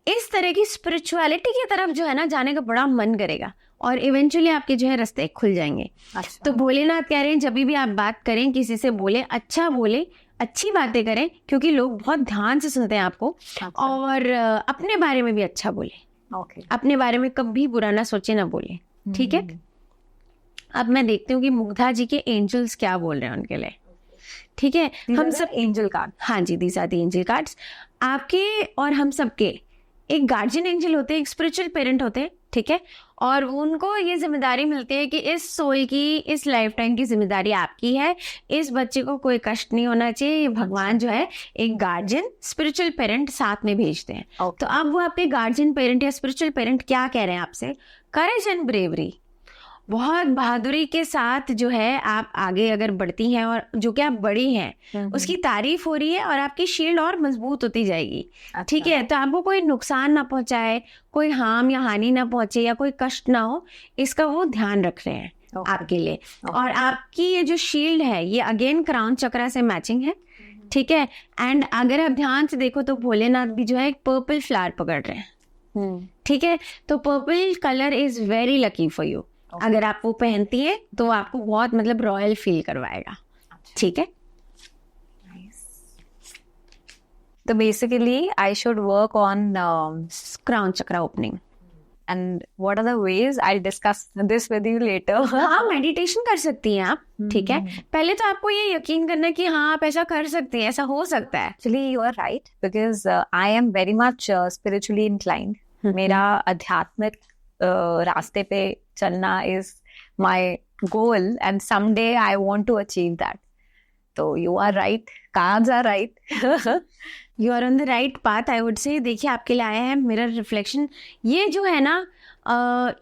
इस तरह की स्पिरिचुअलिटी की तरफ जो है ना जाने का बड़ा मन करेगा, और इवेंचुअली आपके जो है रास्ते खुल जाएंगे। अच्छा। तो भोलेनाथ कह रहे हैं जब भी आप बात करें किसी से बोले, अच्छा बोले, अच्छी बातें करें, क्योंकि लोग बहुत ध्यान से सुनते हैं आपको। अच्छा। और अपने बारे में भी अच्छा बोले, ओके। अपने बारे में कभी बुरा ना सोचे, ना बोले, ठीक है। अब मैं देखती हूँ कि मुग्धा जी के एंजल्स क्या बोल रहे हैं उनके लिए, ठीक है। हम सब एंजल कार्ड, हाँ जी, these are the angel cards. आपके और हम सबके एक गार्जियन एंजल होते हैं, एक स्पिरिचुअल पेरेंट होते हैं, ठीक है। और उनको ये जिम्मेदारी मिलती है कि इस सोल की, इस लाइफ टाइम की जिम्मेदारी आपकी है, इस बच्चे को कोई कष्ट नहीं होना चाहिए। ये भगवान जो है एक गार्जियन स्पिरिचुअल पेरेंट साथ में भेजते हैं। तो अब वो आपके गार्जियन पेरेंट या स्पिरिचुअल पेरेंट क्या कह रहे हैं आपसे? करेज एंड ब्रेवरी, बहुत बहादुरी के साथ जो है आप आगे अगर बढ़ती हैं, और जो कि आप बड़ी हैं उसकी तारीफ हो रही है, और आपकी शील्ड और मजबूत होती जाएगी, ठीक है। तो आपको कोई नुकसान ना पहुंचाए, कोई हार्म या हानि ना पहुंचे, या कोई कष्ट ना हो, इसका वो ध्यान रख रहे हैं आपके लिए। और आपकी ये जो शील्ड है ये अगेन क्राउन चक्रा से मैचिंग है, ठीक है। एंड अगर आप ध्यान से देखो तो भोलेनाथ भी जो है एक पर्पल फ्लावर पकड़ रहे हैं, ठीक है। तो purple colour is very lucky for you. अगर आप वो पहनती है तो आपको बहुत मतलब रॉयल फील करवाएगा, ठीक है। तो basically I should work on crown chakra opening. And what are the ways? I discuss this with you later. हाँ, मेडिटेशन कर सकती हैं आप, ठीक है। पहले तो आपको ये यकीन करना है कि हाँ आप ऐसा कर सकते हैं, ऐसा हो सकता है। Actually you are right, because I am very much spiritually inclined. मेरा आध्यात्मिक रास्ते पे चलना is my goal, and someday I want to achieve that. तो you are right, cards are right, you are on the right path, I would say. देखिए आपके लिए आया है मिरर रिफ्लेक्शन। ये जो है ना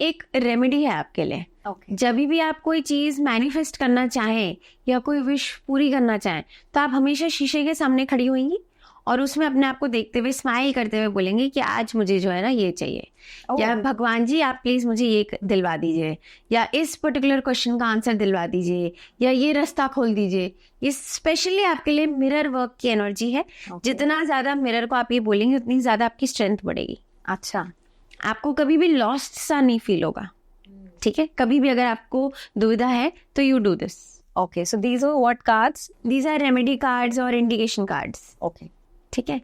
एक रेमेडी है आपके लिए। जब भी आप कोई चीज़ मैनिफेस्ट करना चाहें या कोई विश पूरी करना चाहें, तो आप हमेशा शीशे के सामने खड़ी होंगी और उसमें अपने आप को देखते हुए स्माइल करते हुए बोलेंगे कि आज मुझे जो है ना ये चाहिए, या भगवान जी आप प्लीज मुझे ये दिलवा दीजिए, या इस पर्टिकुलर क्वेश्चन का आंसर दिलवा दीजिए, या ये रास्ता खोल दीजिए। ये स्पेशली आपके लिए मिरर वर्क की एनर्जी है। जितना ज्यादा मिरर को आप ये बोलेंगे उतनी ज्यादा आपकी स्ट्रेंथ बढ़ेगी। अच्छा, आपको कभी भी लॉस्ट सा नहीं फील होगा, ठीक है। कभी भी अगर आपको दुविधा है तो you do this. Okay, so these are what cards? These are remedy cards और इंडिकेशन कार्ड्स, ओके, ठीक है।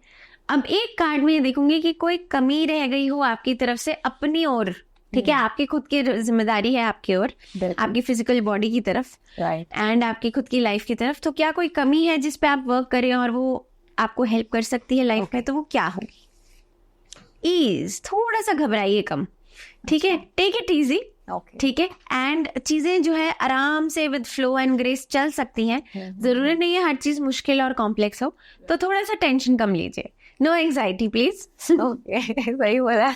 अब एक कार्ड में देखूंगी कि कोई कमी रह गई हो आपकी तरफ से अपनी ओर, ठीक है। आपकी खुद की जिम्मेदारी है आपकी ओर, आपकी फिजिकल बॉडी की तरफ, राइट, एंड आपकी खुद की लाइफ की तरफ। तो क्या कोई कमी है जिस पे आप वर्क करें और वो आपको हेल्प कर सकती है लाइफ में, तो वो क्या होगी? ईज, थोड़ा सा घबराइए कम, ठीक है। टेक इट इजी, ठीक है। एंड चीजें जो है आराम से विद फ्लो एंड ग्रेस चल सकती हैं। जरूरी नहीं है हर चीज मुश्किल और कॉम्प्लेक्स हो, तो थोड़ा सा टेंशन कम लीजिए। No anxiety please. ओके, सही बोला।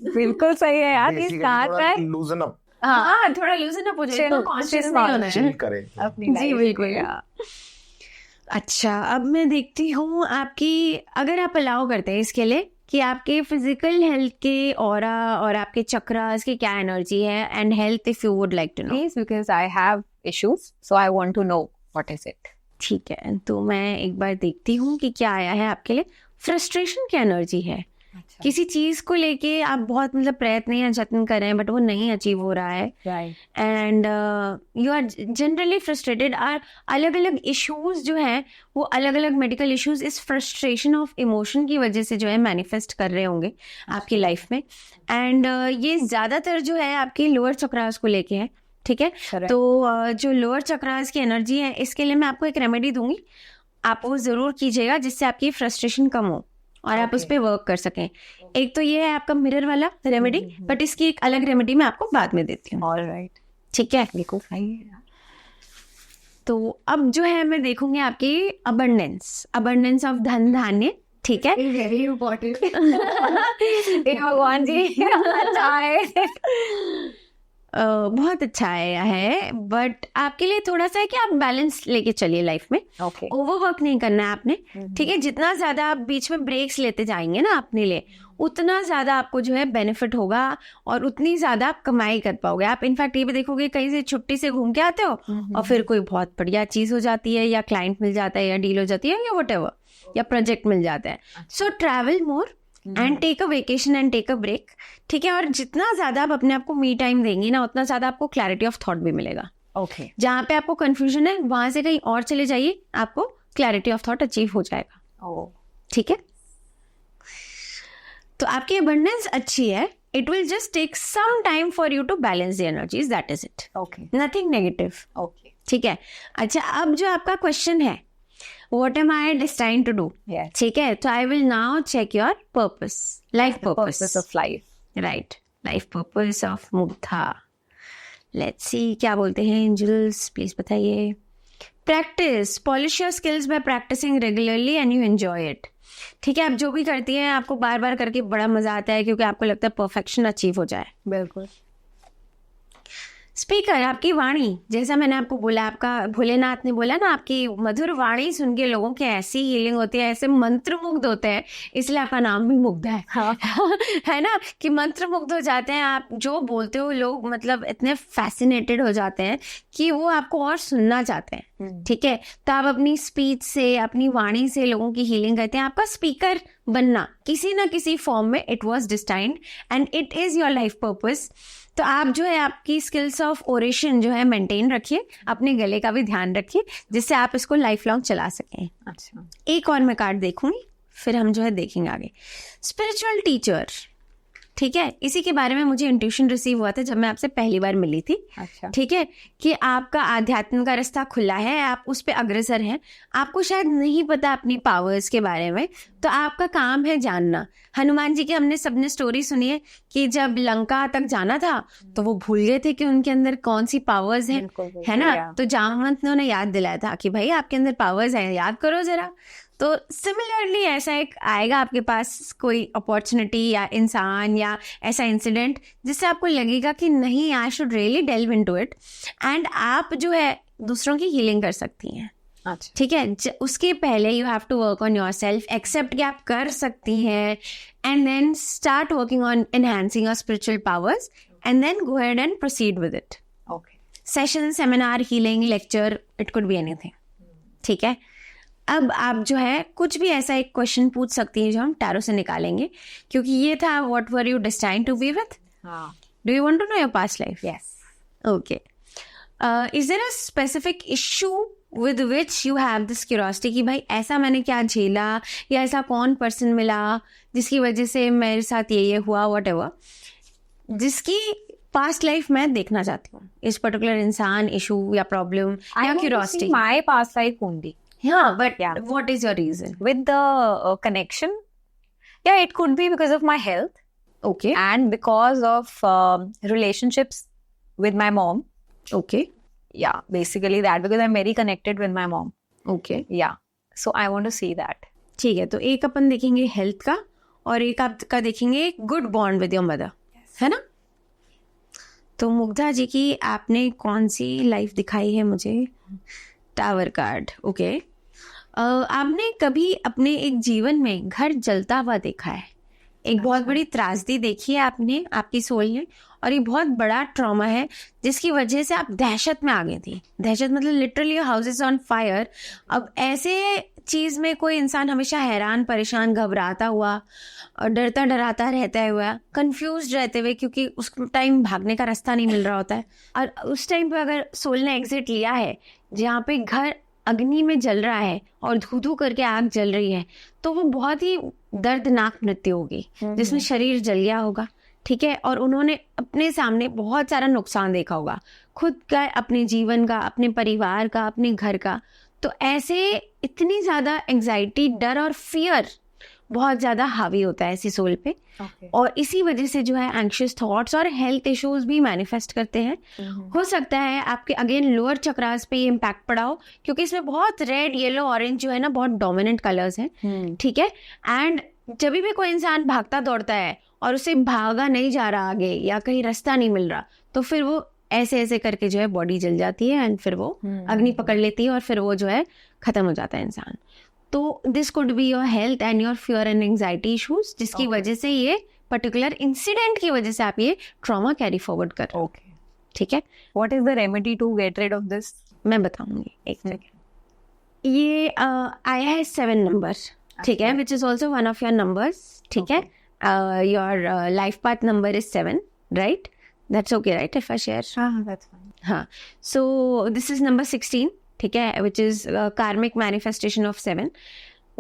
बिल्कुल सही है यार। इस कार्ड में लूजन अप, हाँ थोड़ा लूजन अप हो जाए, तो कॉन्शियस नहीं होना है। चिल करें अपनी जी बिल्कुल। अच्छा, अब मैं देखती हूँ आपकी, अगर आप अलाउ करते हैं इसके लिए कि आपके फिजिकल हेल्थ के ऑरा और आपके चक्रास की क्या एनर्जी है, and health if you would like to know please, because I have issues, so I want to know what is it. ठीक है, तो मैं एक बार देखती हूँ कि क्या आया है आपके लिए। फ्रस्ट्रेशन की एनर्जी है। किसी चीज को लेके आप बहुत मतलब प्रयत्न या जत्न कर रहे हैं बट वो नहीं अचीव हो रहा है, and you are generally frustrated. और अलग अलग इश्यूज जो हैं वो अलग अलग मेडिकल इश्यूज इस फ्रस्ट्रेशन ऑफ इमोशन की वजह से जो है मैनिफेस्ट कर रहे होंगे आपकी लाइफ में। एंड ये ज्यादातर जो है आपके लोअर चक्रास को लेके है, ठीक है। तो जो लोअर चक्रास की एनर्जी है इसके लिए मैं आपको एक रेमेडी दूंगी, आप वो जरूर कीजिएगा जिससे आपकी फ्रस्ट्रेशन कम हो और आप उस पर वर्क कर सकें। एक तो ये है आपका मिरर वाला रेमेडी, बट इसकी एक अलग रेमेडी मैं आपको बाद में देती हूँ। ऑलराइट, ठीक है। बिल्कुल सही है। तो अब जो है मैं देखूंगी आपकी अबंडेंस ऑफ धन धान्य, ठीक है। Very important. भगवान जी अच्छा है। बहुत अच्छा आया है, बट आपके लिए थोड़ा सा है कि आप बैलेंस लेके चलिए लाइफ में। ओके ओवरवर्क नहीं करना है आपने, ठीक है। जितना ज्यादा आप बीच में ब्रेक्स लेते जाएंगे ना अपने लिए, उतना ज्यादा आपको जो है बेनिफिट होगा और उतनी ज्यादा आप कमाई कर पाओगे। आप इनफैक्ट ये भी देखोगे, कहीं से छुट्टी से घूम के आते हो और फिर कोई बहुत बढ़िया चीज हो जाती है, या क्लाइंट मिल जाता है, या डील हो जाती है, या व्हाटएवर, या प्रोजेक्ट मिल जाता है। So travel more and take a vacation and take a break, ठीक है। और जितना ज्यादा आप अपने आप को मी टाइम देंगे ना, उतना ज्यादा आपको क्लैरिटी ऑफ थॉट भी मिलेगा। ओके जहाँ पे आपको कंफ्यूजन है, वहां से कहीं और चले जाइए, आपको क्लैरिटी ऑफ थॉट अचीव हो जाएगा, ठीक है। तो आपकी अबंडेंस अच्छी है, it will just take some time for you to balance the energies, that is it, okay nothing negative, okay ठीक है। अच्छा, अब जो आपका क्वेश्चन है, what am I destined to do, ठीक है, तो I will now check your purpose, life purpose of life, right, life purpose of Mugdha. Let's see क्या बोलते हैं एंजल्स, प्लीज बताइए। Practice, polish your skills by practicing regularly and you enjoy it, ठीक है। आप जो भी करती हैं आपको बार बार करके बड़ा मजा आता है, क्योंकि आपको लगता है परफेक्शन अचीव हो जाए। बिल्कुल। स्पीकर, आपकी वाणी, जैसा मैंने आपको बोला, आपका भोलेनाथ ने बोला ना, आपकी मधुर वाणी सुन के लोगों की ऐसी हीलिंग होती है, ऐसे मंत्र मुग्ध होते हैं, इसलिए आपका नाम भी मुग्ध है। हाँ। है ना, कि मंत्र मुग्ध हो जाते हैं। आप जो बोलते हो लोग मतलब इतने फैसिनेटेड हो जाते हैं कि वो आपको और सुनना चाहते हैं, ठीक है। तो आप अपनी स्पीच से, अपनी वाणी से लोगों की हीलिंग करते हैं। आपका स्पीकर बनना किसी ना किसी फॉर्म में it was destined and it is your life purpose. तो आप जो है आपकी स्किल्स ऑफ ओरेशन जो है मेंटेन रखिए, अपने गले का भी ध्यान रखिए, जिससे आप इसको लाइफ लॉन्ग चला सकें। अच्छा, एक और मैं कार्ड देखूंगी, फिर हम जो है देखेंगे आगे। स्पिरिचुअल टीचर, ठीक है, इसी के बारे में मुझे इंट्यूशन रिसीव हुआ था जब मैं आपसे पहली बार मिली थी, अच्छा, ठीक है, कि आपका आध्यात्म का रास्ता खुला है, आप उस पे अग्रसर हैं। आपको शायद नहीं पता अपनी पावर्स के बारे में, तो आपका काम है जानना। हनुमान जी की हमने सबने स्टोरी सुनी है कि जब लंका तक जाना था तो वो भूल गए थे कि उनके अंदर कौन सी पावर्स हैं, है ना। तो जामवंत ने उन्हें याद दिलाया था कि भाई आपके अंदर पावर्स हैं, याद करो जरा। तो सिमिलरली ऐसा एक आएगा आपके पास कोई अपॉर्चुनिटी या इंसान या ऐसा इंसिडेंट जिससे आपको लगेगा कि नहीं, I should really delve into it, and आप जो है दूसरों की हीलिंग कर सकती हैं। अच्छा, ठीक है, उसके पहले you have to work on yourself, accept कि आप कर सकती हैं, and then start working on enhancing your spiritual powers and then go ahead and proceed with it. Okay, session, seminar, healing, lecture, it could be anything, ठीक है। अब आप जो है कुछ भी ऐसा एक क्वेश्चन पूछ सकती हैं जो हम टैरो से निकालेंगे, क्योंकि ये था what were you destined to be with. हाँ, do you want to know your past life? Yes, okay. Is there a specific issue with which you have this curiosity कि भाई ऐसा मैंने क्या झेला, या ऐसा कौन पर्सन मिला जिसकी वजह से मेरे साथ ये हुआ, व्हाटएवर, जिसकी पास्ट लाइफ मैं देखना चाहती हूँ, इस पर्टिकुलर इंसान, इशू या प्रॉब्लम या curiosity. My past life only. Yeah, but Yeah. what is your reason? With the connection, yeah, it could be because of my health Okay. and because of relationships with my mom. Okay. Yeah, basically that, because I'm very connected with my mom. Okay. Yeah, so I want to see that. ठीक है, तो एक अपन देखेंगे health का और एक आपका देखेंगे good bond with your mother, है ना। तो मुग्धा जी की आपने कौन सी लाइफ दिखाई है मुझे? Tower card, okay. आपने कभी अपने एक जीवन में घर जलता हुआ देखा है? एक बहुत बड़ी त्रासदी देखी है आपने, आपकी सोल ने, और ये बहुत बड़ा ट्रॉमा है जिसकी वजह से आप दहशत में आ गई थी। दहशत मतलब literally house is on fire. अब ऐसे चीज में कोई इंसान हमेशा हैरान, परेशान, घबराता हुआ और डरता डराता रहता हुआ, कंफ्यूज रहते हुए, क्योंकि उस टाइम भागने का रास्ता नहीं मिल रहा होता है। और उस टाइम पे अगर सोल ने एग्जिट लिया है जहाँ पे घर अग्नि में जल रहा है और धू धू करके आग जल रही है, तो वो बहुत ही दर्दनाक मृत्यु होगी जिसमें शरीर जल गया होगा, ठीक है। और उन्होंने अपने सामने बहुत सारा नुकसान देखा होगा, खुद का, अपने जीवन का, अपने परिवार का, अपने घर का। तो ऐसे इतनी ज्यादा एंजाइटी, डर और फियर बहुत ज्यादा हावी होता है ऐसी सोल पे। और इसी वजह से जो है एंग्शियस थॉट्स और हेल्थ इश्यूज भी मैनिफेस्ट करते हैं। हो सकता है आपके अगेन लोअर चक्रास पे ये इम्पैक्ट पड़ा हो, क्योंकि इसमें बहुत रेड, येलो, ऑरेंज जो है ना बहुत डोमिनेंट कलर्स हैं, ठीक है। एंड जब भी कोई इंसान भागता दौड़ता है और उसे भागा नहीं जा रहा आगे या कहीं रास्ता नहीं मिल रहा, तो फिर वो ऐसे ऐसे करके जो है बॉडी जल जाती है एंड फिर वो अग्नि पकड़ लेती है और फिर वो जो है खत्म हो जाता है इंसान। तो this could be your health and your fear and anxiety issues, जिसकी वजह से ये पर्टिकुलर इंसिडेंट की वजह से आप ये ट्रॉमा कैरी फॉरवर्ड कर रहे हो। ओके, ठीक है, what is the remedy to get rid of this? मैं बताऊंगी एक सेकेंड। ये आया है 7 नंबर, ठीक है, which is also one of your numbers, ठीक है। Your life path number is 7, right? That's okay, right, if I share? हाँ, that's fine. हाँ, सो दिस इज नंबर 16, ठीक है, विच इज कार्मिक manifestation of 7,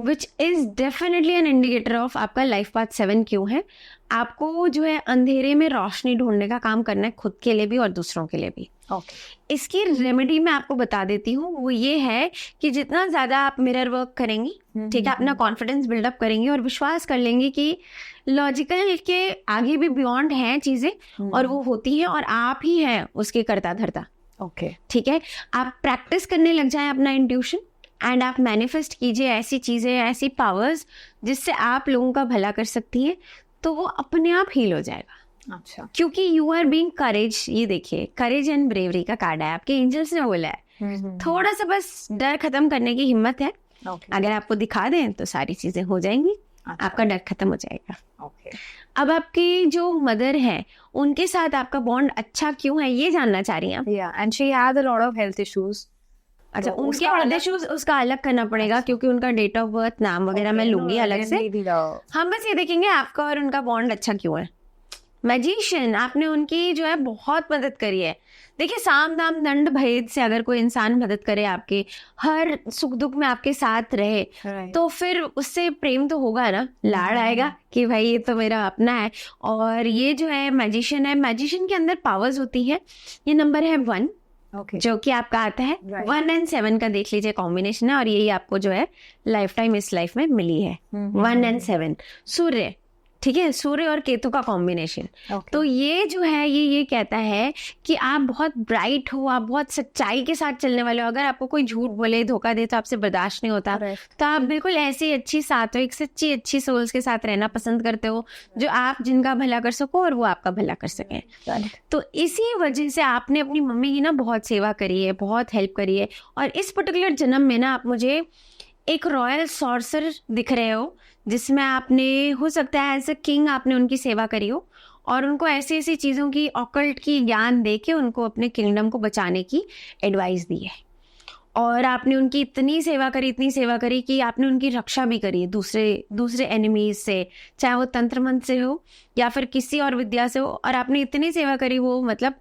which is definitely an indicator of आपका life path 7 क्यों है। आपको जो है अंधेरे में रोशनी ढूंढने का काम करना है, खुद के लिए भी और दूसरों के लिए भी। Okay. इसकी रेमेडी मैं आपको बता देती हूँ, वो ये है कि जितना ज़्यादा आप मिरर वर्क करेंगी, ठीक है, अपना कॉन्फिडेंस बिल्डअप करेंगी और विश्वास कर लेंगे कि लॉजिकल के आगे भी बियॉन्ड हैं चीज़ें और वो होती हैं और आप ही हैं उसके करता धरता। Okay. ठीक है, आप प्रैक्टिस करने लग जाएं अपना इंट्यूशन एंड आप मैनिफेस्ट कीजिए ऐसी चीज़ें, ऐसी पावर्स जिससे आप लोगों का भला कर सकती हैं, तो वो अपने आप हील हो जाएगा। अच्छा, क्योंकि यू आर बीइंग करेज, ये देखिए करेज एंड ब्रेवरी का कार्ड है, आपके एंजल्स ने बोला है थोड़ा सा बस डर खत्म करने की हिम्मत है। Okay. अगर आपको दिखा दें तो सारी चीजें हो जाएंगी, अच्छा. आपका डर खत्म हो जाएगा। Okay. अब आपकी जो मदर है उनके साथ आपका बॉन्ड अच्छा क्यों है, ये जानना चाह रही हैं आप? Yeah, and she had a lot of health issues. अच्छा, तो उनके उसका हेल्थ अलग- इश्यूज उसका अलग करना पड़ेगा, क्योंकि उनका डेट ऑफ बर्थ, नाम वगैरह मैं लूंगी अलग से। हम बस ये देखेंगे आपका और उनका बॉन्ड अच्छा क्यों है। मैजिशियन, आपने उनकी जो है बहुत मदद करी है। देखिए, साम दाम दंड भेद से अगर कोई इंसान मदद करे आपके, हर सुख दुख में आपके साथ रहे, तो फिर उससे प्रेम तो होगा ना, लाड़ आएगा कि भाई ये तो मेरा अपना है। और ये जो है मैजिशियन है, मैजिशियन के अंदर पावर्स होती है। ये नंबर है 1, Okay. जो कि आपका आता है Right. 1 and 7 का देख लीजिए कॉम्बिनेशन है, और यही आपको जो है लाइफ टाइम इस लाइफ में मिली है। 1 and 7 सूर्य, ठीक है, सूर्य और केतु का कॉम्बिनेशन। Okay. तो ये जो है ये कहता है कि आप बहुत ब्राइट हो, आप बहुत सच्चाई के साथ चलने वाले हो। अगर आपको कोई झूठ बोले, धोखा दे तो आपसे बर्दाश्त नहीं होता। Correct. तो आप बिल्कुल ऐसी अच्छी सात्विक सच्ची अच्छी सोल्स के साथ रहना पसंद करते हो, जो आप जिनका भला कर सको और वो आपका भला कर सकें। तो इसी वजह से आपने अपनी मम्मी की ना बहुत सेवा करी है, बहुत हेल्प करी है। और इस पर्टिकुलर जन्म में ना आप मुझे एक रॉयल सॉर्सर दिख रहे हो, जिसमें आपने हो सकता है एज अ किंग आपने उनकी सेवा करी हो और उनको ऐसी ऐसी चीज़ों की ऑकल्ट की ज्ञान दे के उनको अपने किंगडम को बचाने की एडवाइस दी है। और आपने उनकी इतनी सेवा करी कि आपने उनकी रक्षा भी करी है दूसरे एनिमीज से, चाहे वो तंत्र मंत्र से हो या फिर किसी और विद्या से हो। और आपने इतनी सेवा करी, वो मतलब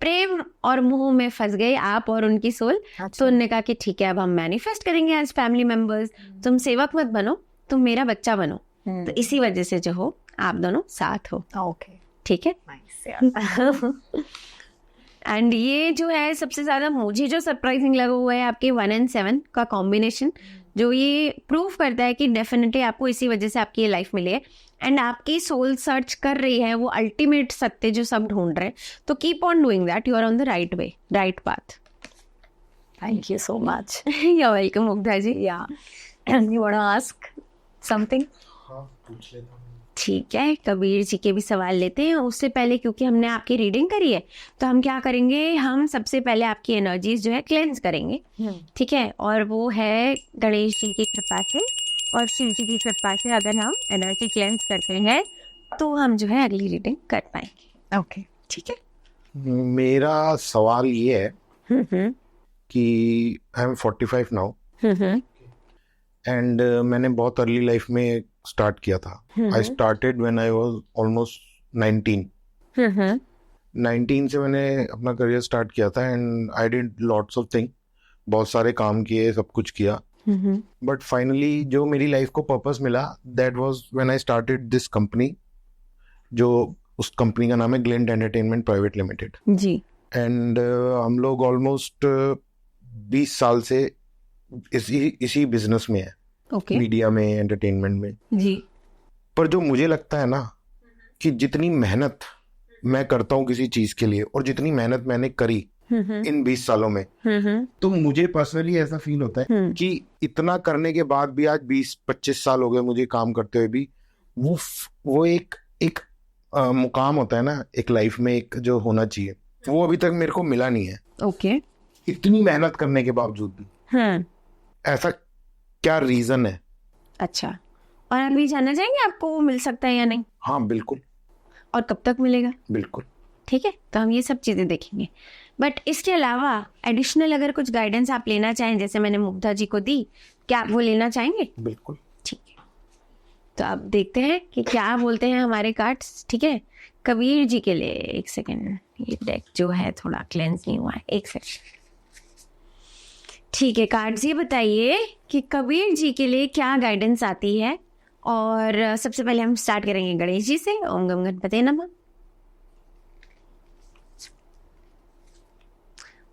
प्रेम और मोह में फंस गए आप और उनकी सोल। तो उन्होंने कहा कि ठीक है, अब हम मैनिफेस्ट करेंगे एज फैमिली मेंबर्स, तुम सेवक मत बनो, तुम मेरा बच्चा बनो। तो इसी वजह से जो हो आप दोनों साथ हो। Okay. ठीक है। Nice. Yeah. एंड ये जो है सबसे ज्यादा मुझे जो सरप्राइजिंग लगा हुआ है आपके 1 and 7 का कॉम्बिनेशन, जो ये प्रूव करता है कि डेफिनेटली आपको इसी वजह से आपकी ये लाइफ मिली है एंड आपकी सोल सर्च कर रही है वो अल्टीमेट सत्य जो सब ढूंढ रहे हैं। तो keep on doing that, you are on the right way, right path. Thank you so much. You are welcome Mugdha ji. Yeah. And you want to ask something? हाँ, पूछ लेता हूँ। ठीक है, कबीर जी के भी सवाल लेते हैं। उससे पहले क्योंकि हमने आपकी रीडिंग करी है, तो हम क्या करेंगे, हम सबसे पहले आपकी एनर्जीज जो है क्लेंस करेंगे। ठीक है, और वो है गणेश जी की कृपा से और शिव जी की कृपा से अगर हम एनर्जी क्लेंस करते हैं तो हम जो है अगली रीडिंग कर पाएंगे। Okay. ठीक है। मेरा सवाल ये है हम्म कि I am 45 now hmm and मैंने बहुत अर्ली लाइफ में स्टार्ट किया था। I started when I was almost 19 से मैंने अपना करियर स्टार्ट किया था and I did lots of thing, बहुत सारे काम किए, सब कुछ किया। बट फाइनली जो मेरी लाइफ को पर्पस मिला, that was when I started this company, जो उस कंपनी का नाम है ग्लिंट एंटरटेनमेंट प्राइवेट लिमिटेड। जी। एंड हम लोग ऑलमोस्ट 20 साल से इसी बिजनेस में है, ओके। मीडिया में, एंटरटेनमेंट में। जी। पर जो मुझे लगता है ना कि जितनी मेहनत मैं करता हूँ किसी चीज के लिए और जितनी मेहनत मैंने करी इन 20 सालों में, तो मुझे पर्सनली ऐसा फील होता है कि इतना करने के बाद भी, आज 20-25 साल हो गए मुझे काम करते हुए भी, वो एक मुकाम होता है ना एक लाइफ में, एक जो होना चाहिए वो अभी तक मेरे को मिला नहीं है, ओके। इतनी मेहनत करने के बावजूद भी। हाँ, ऐसा क्या रीजन है? अच्छा। और आप ये जानना चाहेंगे आपको वो मिल सकता है या नहीं, हाँ बिल्कुल, और कब तक मिलेगा? बिल्कुल। ठीक है, तो हम ये सब चीज़ें देखेंगे। बट इसके अलावा एडिशनल अगर कुछ गाइडेंस आप लेना चाहें, जैसे मैंने मुग्धा जी को दी, क्या आप वो लेना चाहेंगे? बिल्कुल। ठीक है, तो अब देखते हैं कि क्या बोलते हैं हमारे कार्ड्स। ठीक है, कबीर जी के लिए एक सेकेंड, ये डेक जो है थोड़ा क्लेंस नहीं हुआ है, एक सेकेंड। ठीक है, कार्ड्स ये बताइए कि कबीर जी के लिए क्या गाइडेंस आती है। और सबसे पहले हम स्टार्ट करेंगे गणेश जी से। ओम गम गणपते नमः।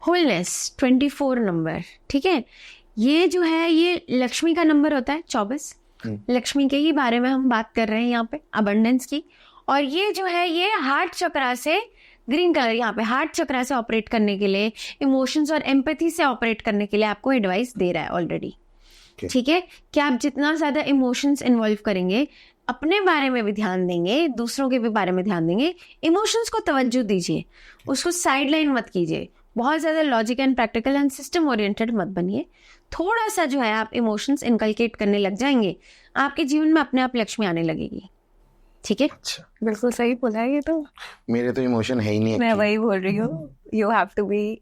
Wholeness 24 number. ठीक है, ये जो है ये लक्ष्मी का नंबर होता है 24। लक्ष्मी के ही बारे में हम बात कर रहे हैं यहाँ पे, अबंडेंस की। और ये जो है ये हार्ट चक्रा से, ग्रीन कलर यहाँ पे हार्ट चक्रा से ऑपरेट करने के लिए, इमोशंस और एम्पैथी से ऑपरेट करने के लिए आपको एडवाइस दे रहा है ऑलरेडी। ठीक है, कि आप जितना ज्यादा इमोशंस इन्वॉल्व करेंगे, अपने बारे में भी ध्यान देंगे, दूसरों के भी बारे में ध्यान देंगे, इमोशंस को तवज्जो दीजिए, उसको साइडलाइन मत कीजिए, बहुत ज्यादा logic and practical and system oriented मत बनिए। थोड़ा सा जो है आप इमोशंस इनकलकेट करने लग जाएंगे, आपके जीवन में अपने आप लक्ष्मी आने लगेगी। ठीक है, अच्छा, बिल्कुल सही बोला है ये तो। मेरे तो इमोशन है ही नहीं। मैं वही बोल रही हूँ, यू हैव टू बी।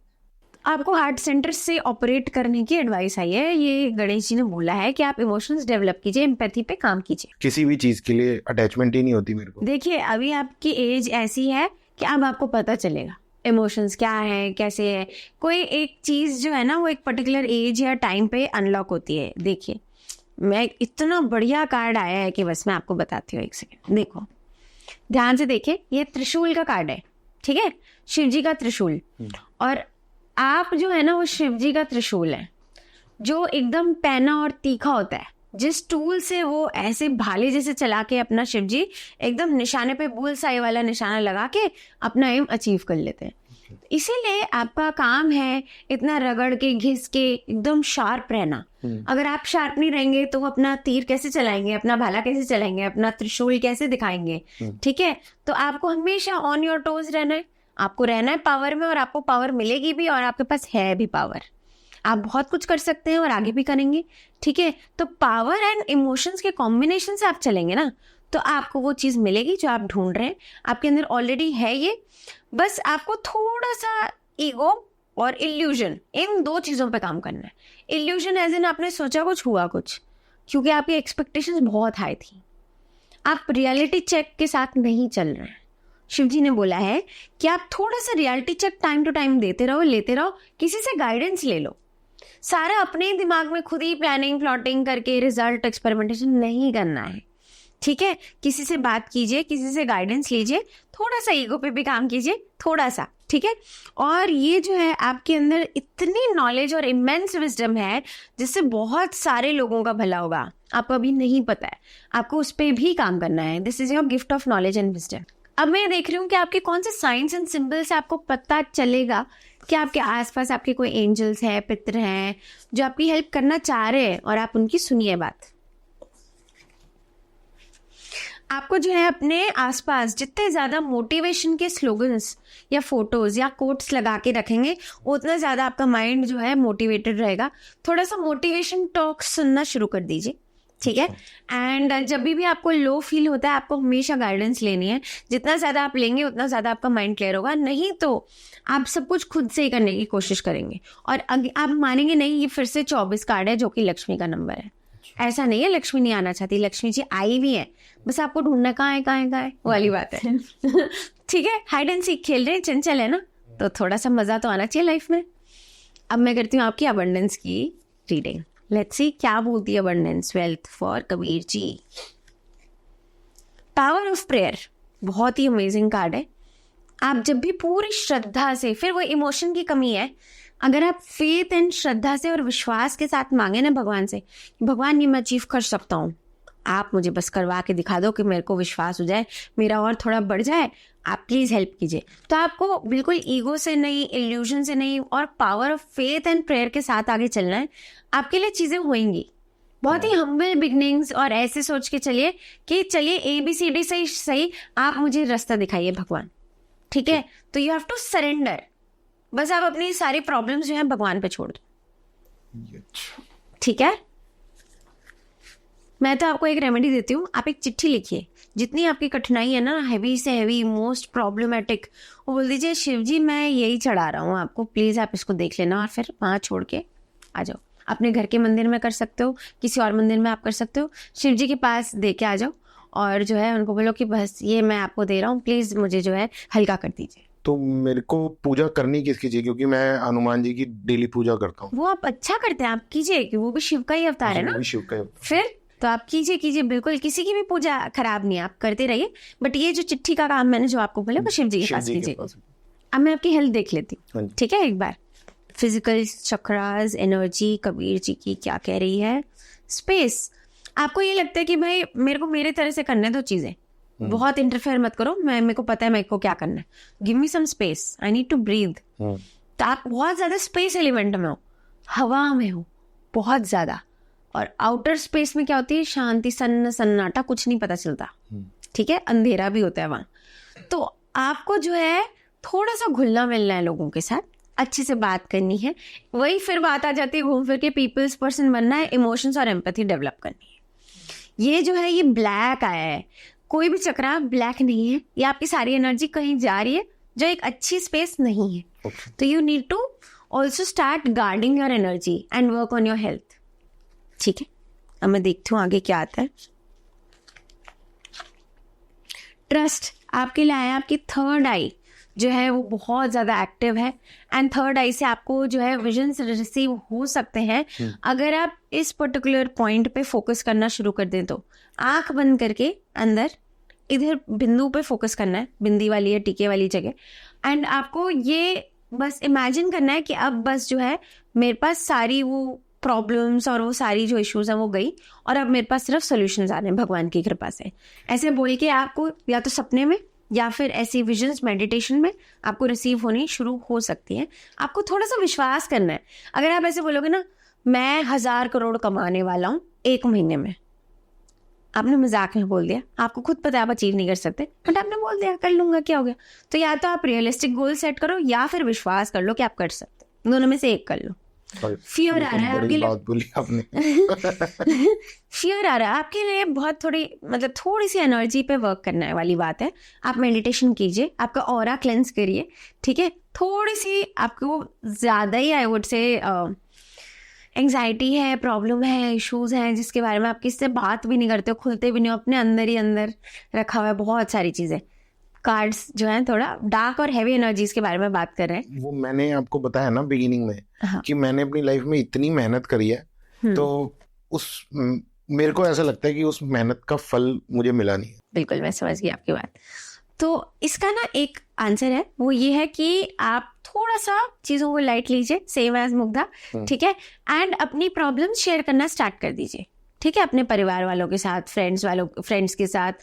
आपको हार्ट सेंटर से ऑपरेट करने की एडवाइस आई है। ये गणेश जी ने बोला है कि आप इमोशंस डेवलप कीजिए, एम्पैथी पे काम कीजिए। किसी भी चीज के लिए अटैचमेंट ही नहीं होती मेरे को। देखिए, अभी आपकी एज ऐसी है कि अब आपको पता चलेगा इमोशंस क्या है, कैसे है। कोई एक चीज जो है ना, वो एक पर्टिकुलर एज या टाइम पे अनलॉक होती है। देखिए, मैं इतना बढ़िया कार्ड आया है कि बस मैं आपको बताती हूँ, एक सेकेंड देखो, ध्यान से देखिए। ये त्रिशूल का कार्ड है, ठीक है, शिव जी का त्रिशूल। और आप जो है ना, वो शिव जी का त्रिशूल है जो एकदम पैना और तीखा होता है। जिस टूल से वो ऐसे भाले जैसे चला के अपना शिव जी एकदम निशाने पे बुलसाई वाला निशाना लगा के अपना एम अचीव कर लेते हैं। इसीलिए आपका काम है इतना रगड़ के, घिस के एकदम शार्प रहना। अगर आप शार्प नहीं रहेंगे तो वो अपना तीर कैसे चलाएंगे, अपना भाला कैसे चलाएंगे, अपना त्रिशूल कैसे दिखाएंगे। ठीक है, तो आपको हमेशा ऑन योर टोज रहना है। आपको रहना है पावर में, और आपको पावर मिलेगी भी, और आपके पास है भी पावर। आप बहुत कुछ कर सकते हैं और आगे भी करेंगे। ठीक है, तो पावर एंड इमोशंस के कॉम्बिनेशन से आप चलेंगे ना, तो आपको वो चीज मिलेगी जो आप ढूंढ रहे हैं। आपके अंदर ऑलरेडी है ये, बस आपको थोड़ा सा ईगो और इल्यूजन, इन दो चीजों पे काम करना है। इल्यूजन एज इन आपने सोचा कुछ, हुआ कुछ, क्योंकि आपकी एक्सपेक्टेशंस बहुत हाई थी। आप रियलिटी चेक के साथ नहीं चल रहे हैं। शिव जी ने बोला है कि आप थोड़ा सा reality check time to time देते रहो, लेते रहो, किसी से गाइडेंस ले लो। सारा अपने दिमाग में खुद ही प्लानिंग प्लॉटिंग करके रिजल्ट एक्सपेरिमेंटेशन नहीं करना है। ठीक है, किसी से बात कीजिए, किसी से गाइडेंस लीजिए, थोड़ा सा ईगो पे भी काम कीजिए, थोड़ा सा। ठीक है, और ये जो है आपके अंदर इतनी नॉलेज और इमेंस विजडम है जिससे बहुत सारे लोगों का भला होगा। आपको अभी नहीं पता है, आपको उस पर भी काम करना है। This is your gift of knowledge and wisdom. अब मैं देख रही हूँ कि आपके कौन से साइंस एंड सिंबल से आपको पता चलेगा कि आपके आसपास आपके कोई एंजल्स हैं, पितर हैं जो आपकी हेल्प करना चाह रहे हैं, और आप उनकी सुनिए बात। आपको जो है अपने आसपास जितने ज्यादा मोटिवेशन के स्लोगन्स या फोटोज या कोट्स लगा के रखेंगे, उतना ज्यादा आपका माइंड जो है मोटिवेटेड रहेगा। थोड़ा सा मोटिवेशन टॉक सुनना शुरू कर दीजिए। ठीक है, एंड जब भी आपको लो फील होता है, आपको हमेशा गाइडेंस लेनी है। जितना ज्यादा आप लेंगे उतना ज्यादा आपका माइंड क्लियर होगा। नहीं तो आप सब कुछ खुद से ही करने की कोशिश करेंगे, और आप मानेंगे नहीं, ये फिर से 24 कार्ड है जो कि लक्ष्मी का नंबर है। ऐसा नहीं है लक्ष्मी नहीं आना चाहती, लक्ष्मी जी आई भी है, बस आपको ढूंढना कहाँ है वाली बात है। ठीक है, हाइड एंड सीक खेल रहे हैं, चंचल है ना, तो थोड़ा सा मजा तो आना चाहिए लाइफ में। अब मैं करती हूँ आपकी अबंडेंस की रीडिंग। लेट्स सी क्या बोलती है abundance wealth for Kabir ji. Power of prayer बहुत ही अमेजिंग कार्ड है। आप जब भी पूरी श्रद्धा से, फिर वो इमोशन की कमी है, अगर आप फेथ एंड श्रद्धा से और विश्वास के साथ मांगे ना भगवान से, भगवान ये मैं अचीव कर सकता हूँ, आप मुझे बस करवा के दिखा दो कि मेरे को विश्वास हो जाए, मेरा और थोड़ा बढ़ जाए, आप प्लीज हेल्प कीजिए। तो आपको बिल्कुल ईगो से नहीं, इल्यूजन से नहीं, और power of faith and prayer के साथ आगे चलना है। आपके लिए चीजें होंगी। बहुत ही हम्बल बिगनिंग्स, और ऐसे सोच के चलिए कि चलिए ABCD से सही आप मुझे रास्ता दिखाइए भगवान। ठीक है, तो यू हैव टू सरेंडर। बस आप अपनी सारी प्रॉब्लम्स जो है भगवान पे छोड़ दो, ठीक है। मैं तो आपको एक रेमेडी देती हूँ, आप एक चिट्ठी लिखिए, जितनी आपकी कठिनाई है ना, हैवी से हैवी, मोस्ट प्रॉब्लमेटिक, वो बोल दीजिए शिव जी मैं यही चढ़ा रहा हूँ आपको, प्लीज़ आप इसको देख लेना, और फिर वहाँ छोड़ के आ जाओ। अपने घर के मंदिर में कर सकते हो, किसी और मंदिर में आप कर सकते हो, शिव जी के पास दे के आ जाओ, और जो है उनको बोलो कि बस ये मैं आपको दे रहा हूँ, प्लीज़ मुझे जो है हल्का कर दीजिए। तो मेरे को पूजा करनी किसकी चाहिए, क्योंकि मैं हनुमान जी की डेली पूजा करता हूँ। वो आप अच्छा करते हैं, आप कीजिए, कि वो भी शिव का ही अवतार है ना, वो भी शिव का। फिर तो आप कीजिए, बिल्कुल किसी की भी पूजा खराब नहीं है, आप करते रहिए। बट ये जो चिट्ठी का काम मैंने जो आपको बोला, वो शिव जी के पास कीजिए। अब मैं आपकी हेल्थ देख लेती हूँ, ठीक है, एक बार। फिजिकल चक्रास, एनर्जी कबीर जी की क्या कह रही है। स्पेस, आपको ये लगता है कि भाई मेरे को मेरे तरह से करने दो चीजें, बहुत इंटरफेयर मत करो, मेरे को पता है मेरे को क्या करना है, give me some space, I need to breathe. तो आप बहुत ज्यादा स्पेस एलिमेंट में हो, हवा में हो बहुत ज्यादा, और आउटर स्पेस में क्या होती है, शांति, सन्नाटा, कुछ नहीं पता चलता, ठीक है, अंधेरा भी होता है वहां। तो आपको जो है थोड़ा सा घुलना मिलना है लोगों के साथ, अच्छे से बात करनी है, वही फिर बात आ जाती है घूम फिर के पीपल्स पर्सन बनना है, इमोशंस और एम्पैथी डेवलप करनी है। ये जो है ये ब्लैक आया है, कोई भी चक्रा ब्लैक नहीं है, ये आपकी सारी एनर्जी कहीं जा रही है जो एक अच्छी स्पेस नहीं है। तो you need to also start guarding your energy and work on your health, ठीक है। अब मैं देखती हूँ आगे क्या आता है। ट्रस्ट आपके लिए आया, आपकी थर्ड आई जो है वो बहुत ज़्यादा एक्टिव है, एंड थर्ड आई से आपको जो है विजन्स रिसीव हो सकते हैं अगर आप इस पर्टिकुलर पॉइंट पे फोकस करना शुरू कर दें। तो आंख बंद करके अंदर इधर बिंदु पे फोकस करना है, बिंदी वाली या टीके वाली जगह, एंड आपको ये बस इमेजिन करना है कि अब बस जो है मेरे पास सारी वो प्रॉब्लम्स और वो सारी जो इश्यूज हैं वो गई, और अब मेरे पास सिर्फ सॉल्यूशंस आ रहे हैं भगवान की कृपा से। ऐसे बोल के आपको या तो सपने में या फिर ऐसी विजन्स मेडिटेशन में आपको रिसीव होनी शुरू हो सकती है। आपको थोड़ा सा विश्वास करना है। अगर आप ऐसे बोलोगे ना, मैं 1000 करोड़ कमाने वाला हूँ 1 महीने में, आपने मजाक में बोल दिया, आपको खुद पता है आप अचीव नहीं कर सकते, बट आपने बोल दिया कर लूंगा, क्या हो गया। तो या तो आप रियलिस्टिक गोल सेट करो या फिर विश्वास कर लो कि आप कर सकते, दोनों में से एक कर लो। फियर आ रहा है आपके लिए, बात बोली आपने। फियर आ रहा है आपके लिए, बहुत थोड़ी सी एनर्जी पे वर्क करने वाली बात है। आप मेडिटेशन कीजिए, आपका ऑरा क्लेंस करिए, ठीक है। थोड़ी सी आपको ज्यादा ही आई वुड से एंग्जाइटी है, प्रॉब्लम है, इश्यूज हैं जिसके बारे में आप किससे बात भी नहीं करते हो, खुलते भी नहीं हो, अपने अंदर ही अंदर रखा हुआ है बहुत सारी चीजें। कार्ड्स जो है थोड़ा डार्क और हैवी एनर्जीज के बारे में बात कर रहे हैं। वो मैंने आपको बताया ना बिगिनिंग में, हाँ। कि मैंने अपनी लाइफ में इतनी मेहनत करी है, तो मेरे को ऐसा लगता है कि उस मेहनत का फल मुझे मिला नहीं। बिल्कुल, मैं समझ गई आपकी बात। तो इसका ना एक आंसर है, वो ये है कि आप थोड़ा सा चीजों को लाइट लीजिए, सेम एज मुग्धा, ठीक है, एंड अपनी प्रॉब्लम शेयर करना स्टार्ट कर दीजिए, ठीक है, अपने परिवार वालों के साथ, फ्रेंड्स के साथ।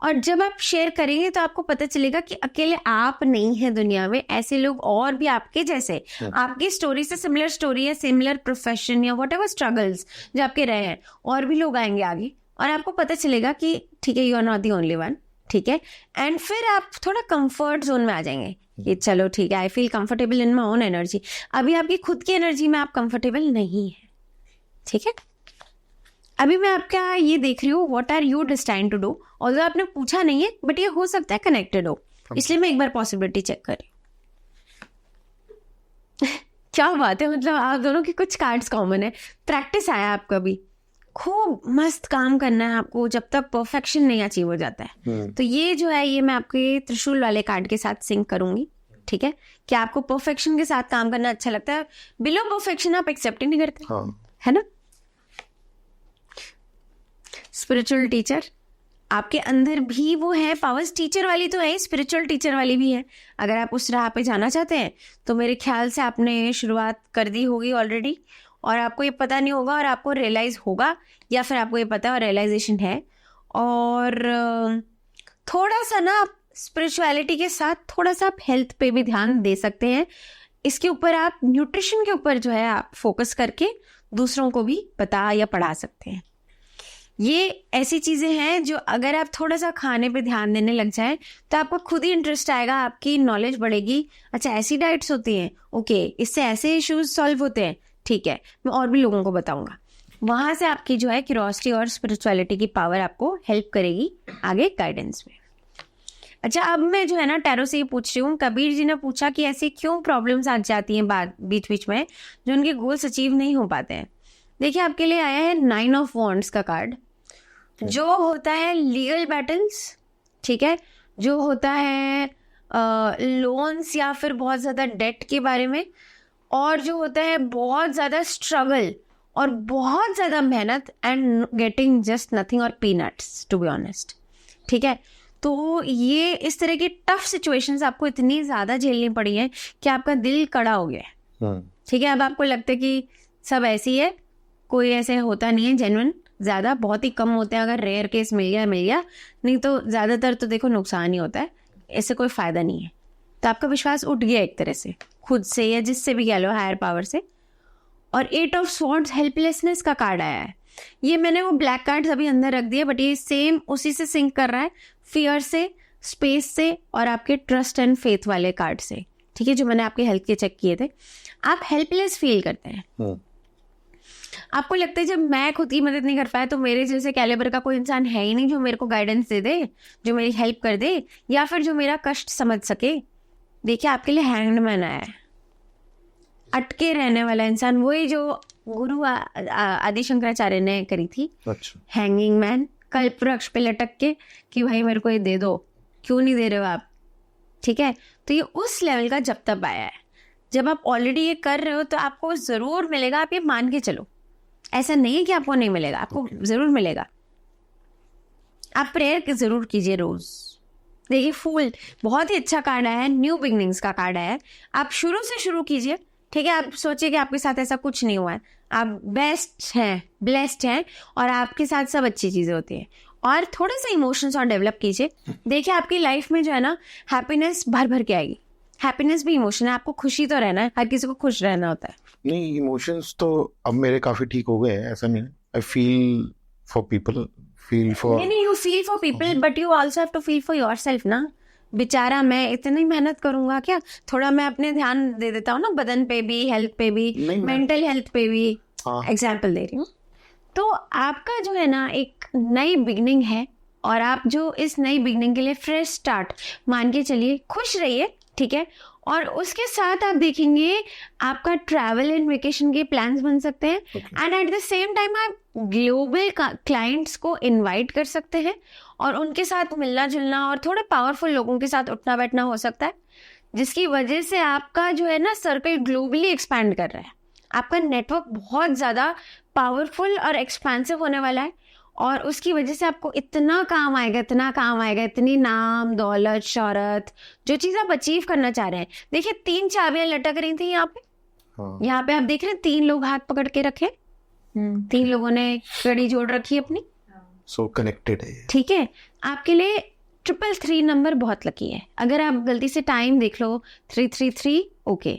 और जब आप शेयर करेंगे तो आपको पता चलेगा कि अकेले आप नहीं हैं दुनिया में, ऐसे लोग और भी आपके जैसे, आपकी स्टोरी से सिमिलर स्टोरी या सिमिलर प्रोफेशन या व्हाटएवर स्ट्रगल्स जो आपके रहे हैं, और भी लोग आएंगे आगे, और आपको पता चलेगा कि ठीक है, you are not the only one, ठीक है। एंड फिर आप थोड़ा कंफर्ट जोन में आ जाएंगे कि चलो ठीक है, I feel comfortable in my own energy. अभी आपकी खुद की एनर्जी में आप कंफर्टेबल नहीं है, ठीक है। अभी मैं आपका ये देख रही हूँ, what are you destined to do, although आपने पूछा नहीं है, बट ये हो सकता है कनेक्टेड हो, इसलिए मैं एक बार पॉसिबिलिटी चेक कर रही हूँ। क्या बात है, मतलब आप दोनों की कुछ कार्ड्स कॉमन है। प्रैक्टिस आया आपका भी, खूब मस्त काम करना है आपको जब तक परफेक्शन नहीं अचीव हो जाता है। तो ये जो है, ये मैं आपके त्रिशूल वाले कार्ड के साथ सिंक करूंगी, ठीक है, कि आपको परफेक्शन के साथ काम करना अच्छा लगता है, बिलो परफेक्शन आप एक्सेप्ट ही नहीं करते, है ना। स्पिरिचुअल टीचर, आपके अंदर भी वो है, पावर्स टीचर वाली तो है, स्पिरिचुअल टीचर वाली भी है। अगर आप उस राह पे जाना चाहते हैं तो मेरे ख्याल से आपने शुरुआत कर दी होगी ऑलरेडी, और आपको ये पता नहीं होगा, और आपको रियलाइज होगा, या फिर आपको ये पता है और रियलाइजेशन है। और थोड़ा सा ना आप स्पिरिचुअलिटी के साथ थोड़ा सा आप हेल्थ पे भी ध्यान दे सकते हैं। इसके ऊपर आप न्यूट्रिशन के ऊपर जो है आप फोकस करके दूसरों को भी बता या पढ़ा सकते हैं। ये ऐसी चीजें हैं जो अगर आप थोड़ा सा खाने पे ध्यान देने लग जाएं तो आपको खुद ही इंटरेस्ट आएगा, आपकी नॉलेज बढ़ेगी। अच्छा ऐसी डाइट्स होती हैं, ओके इससे ऐसे इश्यूज सॉल्व होते हैं, ठीक है मैं और भी लोगों को बताऊंगा। वहां से आपकी जो है क्यूरियोसिटी और स्पिरिचुअलिटी की पावर आपको हेल्प करेगी आगे गाइडेंस में। अच्छा अब मैं जो है ना टैरो से ये पूछ रही हूँ, कबीर जी ने पूछा कि ऐसी क्यों प्रॉब्लम्स आ जाती हैं बाद बीच बीच में जो उनके गोल्स अचीव नहीं हो पाते हैं। देखिए आपके लिए आया है 9 ऑफ वॉन्ड्स का कार्ड, जो होता है लीगल बैटल्स, ठीक है, जो होता है लोन्स या फिर बहुत ज़्यादा डेट के बारे में, और जो होता है बहुत ज़्यादा स्ट्रगल और बहुत ज़्यादा मेहनत एंड गेटिंग जस्ट नथिंग और पीनट्स टू बी ऑनेस्ट, ठीक है। तो ये इस तरह की टफ सिचुएशंस आपको इतनी ज़्यादा झेलनी पड़ी है कि आपका दिल कड़ा हो गया है, ठीक है। अब आपको लगता है कि सब ऐसी है, कोई ऐसे होता नहीं है जेन्युइन, ज़्यादा बहुत ही कम होते हैं, अगर रेयर केस मिल गया, नहीं तो ज़्यादातर तो देखो नुकसान ही होता है, इससे कोई फ़ायदा नहीं है। तो आपका विश्वास उठ गया एक तरह से खुद से या जिससे भी कह लो, हायर पावर से। और 8 ऑफ स्वॉर्ड्स हेल्पलेसनेस का कार्ड आया है। ये मैंने वो ब्लैक कार्ड्स अभी अंदर रख दिए, बट ये सेम उसी से सिंक कर रहा है, फियर से, स्पेस से और आपके ट्रस्ट एंड फेथ वाले कार्ड से, ठीक है, जो मैंने आपके हेल्थ के चेक किए थे। आप हेल्पलेस फील करते हैं, आपको लगता है जब मैं खुद की मदद नहीं कर पाया तो मेरे जैसे कैलिबर का कोई इंसान है ही नहीं जो मेरे को गाइडेंस दे दे, जो मेरी हेल्प कर दे या फिर जो मेरा कष्ट समझ सके। देखिए आपके लिए हैंगमैन आया है, अटके रहने वाला इंसान, वही जो गुरु आदि शंकराचार्य ने करी थी। अच्छा। हैंगिंग मैन, कल्प वृक्ष पे लटक के कि भाई मेरे को ये दे दो, क्यों नहीं दे रहे हो आप, ठीक है। तो ये उस लेवल का जब तब आया है, जब आप ऑलरेडी ये कर रहे हो तो आपको जरूर मिलेगा, आप ये मान के चलो, ऐसा नहीं है कि आपको नहीं मिलेगा, आपको जरूर मिलेगा। आप प्रेयर जरूर कीजिए रोज। देखिए फूल बहुत ही अच्छा कार्ड आया है, न्यू बिगनिंग्स का कार्ड आया है, आप शुरू से शुरू कीजिए, ठीक है। आप सोचिए कि आपके साथ ऐसा कुछ नहीं हुआ है, आप बेस्ट हैं, ब्लेस्ड हैं और आपके साथ सब अच्छी चीजें होती हैं। और थोड़े से इमोशंस और डेवलप कीजिए, देखिए आपकी लाइफ में जो है ना हैप्पीनेस भर भर के आएगी। हैप्पीनेस भी इमोशन है, आपको खुशी तो रहना है, हर किसी को खुश रहना होता है। नहीं, इमोशंस तो अब मेरे काफी ठीक हो गए हैं, ऐसा नहीं। I feel for people, feel for, नहीं you feel for people but you also have to feel for yourself ना। बेचारा मैं इतनी मेहनत करूंगा क्या, थोड़ा मैं अपने ध्यान दे देता हूँ ना बदन पे भी, हेल्थ पे भी, मेंटल हेल्थ पे भी, एग्जाम्पल दे रही हूँ। तो आपका जो है ना एक नई बिगनिंग है और आप जो इस नई बिगनिंग के लिए फ्रेश स्टार्ट मान के चलिए, खुश रहिए, ठीक है। और उसके साथ आप देखेंगे आपका ट्रैवल एंड वेकेशन के प्लान्स बन सकते हैं and at the same time आप ग्लोबल क्लाइंट्स को इनवाइट कर सकते हैं और उनके साथ मिलना जुलना और थोड़े पावरफुल लोगों के साथ उठना बैठना हो सकता है, जिसकी वजह से आपका जो है ना सर्कल ग्लोबली एक्सपैंड कर रहा है। आपका नेटवर्क बहुत ज़्यादा पावरफुल और एक्सपेंसिव होने वाला है और उसकी वजह से आपको इतना काम आएगा, इतना काम आएगा, इतनी नाम दौलत शौहरत, जो चीज़ आप अचीव करना चाह रहे हैं। देखिए 3 चाबियां लटक रही थी यहाँ पे, यहाँ पे आप देख रहे हैं 3 लोग हाथ पकड़ के रखे, 3 लोगों ने कड़ी जोड़ रखी अपनी, सो कनेक्टेड है, ठीक है। आपके लिए 333 नंबर बहुत लकी है। अगर आप गलती से टाइम देख लो 333, ओके।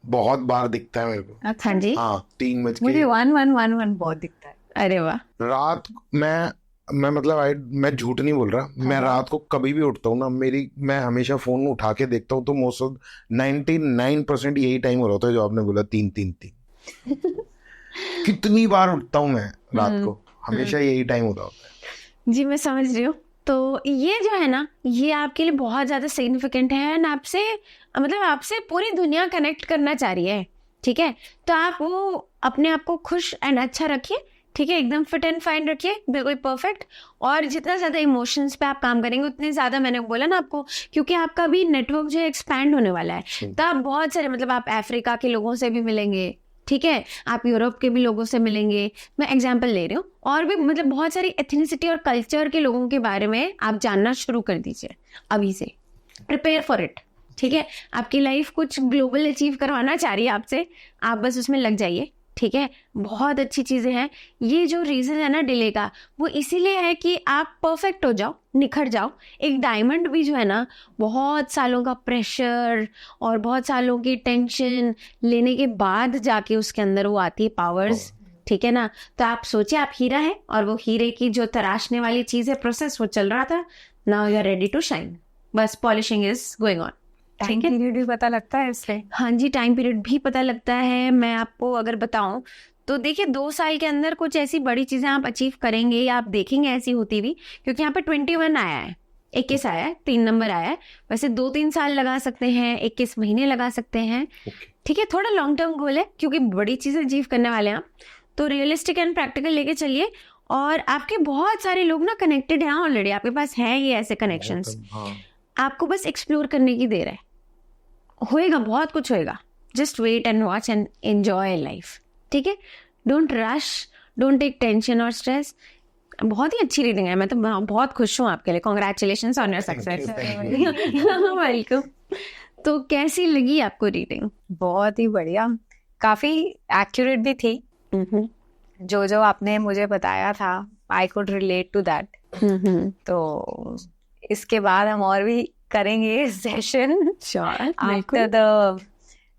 बहुत बार दिखता है मेरे को। हाँ जी, हाँ 3 बज के मुझे 1111 बहुत दिखता है। अरे वाह। रात मैं मतलब मैं झूठ नहीं बोल रहा, मैं रात को कभी भी उठता हूँ ना, मैं हमेशा फोन उठा के देखता हूँ तो मोस्ट ऑफ 99% यही टाइम हो रहा होता है जो आपने बोला 3-3-3। कितनी बार उठता हूँ मैं रात को, हमेशा यही टाइम होता है। जी मैं समझ रही हूँ। तो ये जो है ना ये आपके लिए बहुत ज़्यादा सिग्निफिकेंट है एंड आपसे पूरी दुनिया कनेक्ट करना चाह रही है, ठीक है। तो आप वो अपने आप को खुश एंड अच्छा रखिए, ठीक है, एकदम फिट एंड फाइन रखिए, बिल्कुल परफेक्ट। और जितना ज़्यादा इमोशंस पे आप काम करेंगे उतने ज़्यादा, मैंने बोला ना आपको, क्योंकि आपका भी नेटवर्क जो है एक्सपैंड होने वाला है। तो आप बहुत सारे आप अफ्रीका के लोगों से भी मिलेंगे, ठीक है, आप यूरोप के भी लोगों से मिलेंगे, मैं एग्जांपल ले रही हूँ। और भी बहुत सारी एथनिसिटी और कल्चर के लोगों के बारे में आप जानना शुरू कर दीजिए अभी से, प्रिपेयर फॉर इट, ठीक है। आपकी लाइफ कुछ ग्लोबल अचीव करवाना चाह रही है आपसे, आप बस उसमें लग जाइए, ठीक है। बहुत अच्छी चीज़ें हैं। ये जो रीज़न है ना डिले का, वो इसीलिए है कि आप परफेक्ट हो जाओ, निखर जाओ। एक डायमंड भी जो है ना बहुत सालों का प्रेशर और बहुत सालों की टेंशन लेने के बाद जाके उसके अंदर वो आती है पावर्स, ठीक है ना। तो आप सोचिए आप हीरा है और वो हीरे की जो तराशने वाली चीज है प्रोसेस वो चल रहा था, now you are ready to shine, बस polishing is going on. Time period भी पता लगता है इससे? हाँ जी, टाइम पीरियड भी पता लगता है। मैं आपको अगर बताऊं तो देखिए 2 साल के अंदर कुछ ऐसी बड़ी चीजें आप अचीव करेंगे या आप देखेंगे ऐसी होती हुई, क्योंकि यहाँ पे 21 आया है, 21 आया है, 3 नंबर आया है। वैसे 2-3 साल लगा सकते हैं, 21 महीने लगा सकते हैं, ठीक है। थोड़ा लॉन्ग टर्म गोल है क्योंकि बड़ी चीजें अचीव करने वाले हैं आप, तो रियलिस्टिक एंड प्रैक्टिकल लेके चलिए। और आपके बहुत सारे लोग ना कनेक्टेड हैं ऑलरेडी, आपके पास हैं ये ऐसे कनेक्शंस, आपको बस एक्सप्लोर करने की देर है, होएगा, बहुत कुछ होएगा। Just wait and watch and enjoy life, ठीक है। Don't rush, don't take tension और स्ट्रेस। बहुत ही अच्छी रीडिंग है, मैं तो बहुत खुश हूँ आपके लिए। Congratulations on your success. Welcome. तो कैसी लगी आपको रीडिंग? बहुत ही बढ़िया, काफी एक्यूरेट भी थी। जो आपने मुझे बताया था I could relate to that. तो इसके बाद हम और भी करेंगे session after the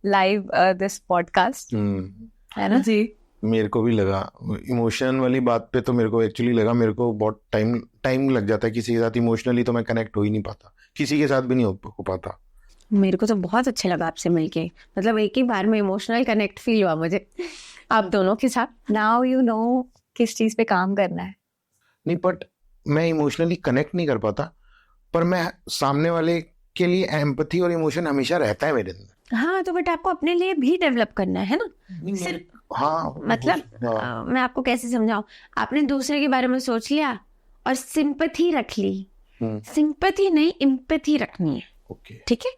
live this podcast, है ना जी। मेरे को भी लगा इमोशन वाली बात पे, तो मेरे को एक्चुअली लगा मेरे को बहुत टाइम लग जाता है किसी के साथ इमोशनली, तो मैं कनेक्ट हो ही नहीं पाता, किसी के साथ भी नहीं हो पाता। मेरे को तो बहुत अच्छा लगा आपसे मिलके, मतलब एक ही बार में इमोशनल कनेक्ट फील हुआ मुझे आप दोनों के साथ। नाउ यू नो किस चीज पे काम करना है। नहीं, बट मैं इमोशनली कनेक्ट नहीं कर पाता, पर मैं सामने वाले के लिए एम्पैथी और इमोशन हमेशा रहता है मेरे अंदर। हाँ, तो बट आपको अपने लिए भी डेवलप करना है ना। सिर्फ हाँ, मतलब मैं आपको कैसे समझाऊं, आपने दूसरे के बारे में सोच लिया और सिंपैथी रख ली। सिंपैथी नहीं, एम्पैथी रखनी है, ठीक है।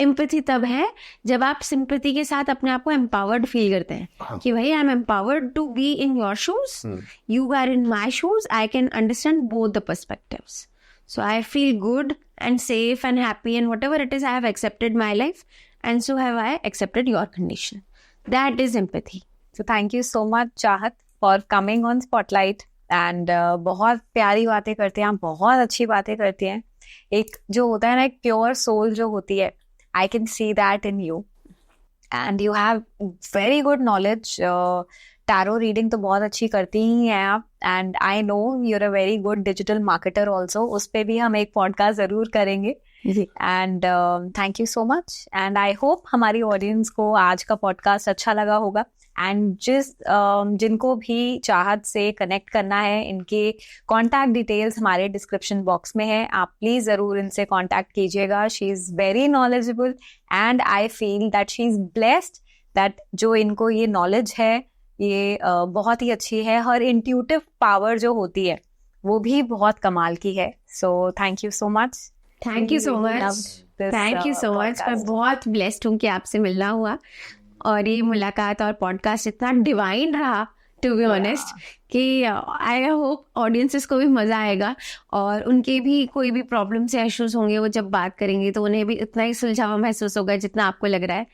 एम्पैथी तब है जब आप सिंपैथी के साथ अपने आप को एम्पावर्ड फील करते हैं कि भाई I am empowered to be in your shoes, you are in my shoes, I can understand both the perspectives, so I feel good and safe and happy, and whatever it is, I have accepted my life, and so have I accepted your condition. That is empathy. So thank you so much चाहत for coming on Spotlight and बहुत प्यारी बातें करते हैं आप, बहुत अच्छी बातें करती हैं। एक जो होता है ना, एक प्योर सोल जो होती है, I can see that in you and you have very good knowledge. Tarot reading तो बहुत अच्छी करती ही हैं आप, and I know you're a very good digital marketer also. उस पर भी हम एक पॉडकास्ट जरूर करेंगे। And thank you so much, and I hope हमारी ऑडियंस को आज का पॉडकास्ट अच्छा लगा होगा। एंड जिनको भी चाहत से कनेक्ट करना है, इनके कॉन्टैक्ट डिटेल्स हमारे डिस्क्रिप्शन बॉक्स में है, आप प्लीज जरूर इनसे कॉन्टैक्ट कीजिएगा। She is very knowledgeable and I feel that she is blessed that जो इनको ये नॉलेज है ये बहुत ही अच्छी है। हर इंट्यूटिव पावर जो होती है वो भी बहुत कमाल की है। So thank you so much. Thank you so much, thank you so much. मैं बहुत ब्लेस्ड हूँ कि आपसे मिलना हुआ, और ये मुलाकात और पॉडकास्ट इतना डिवाइन रहा, टू बी ऑनेस्ट, कि आई होप ऑडियंसेस को भी मज़ा आएगा, और उनके भी कोई भी प्रॉब्लम्स या इश्यूज होंगे वो जब बात करेंगे तो उन्हें भी इतना ही सुलझावा महसूस होगा जितना आपको लग रहा है।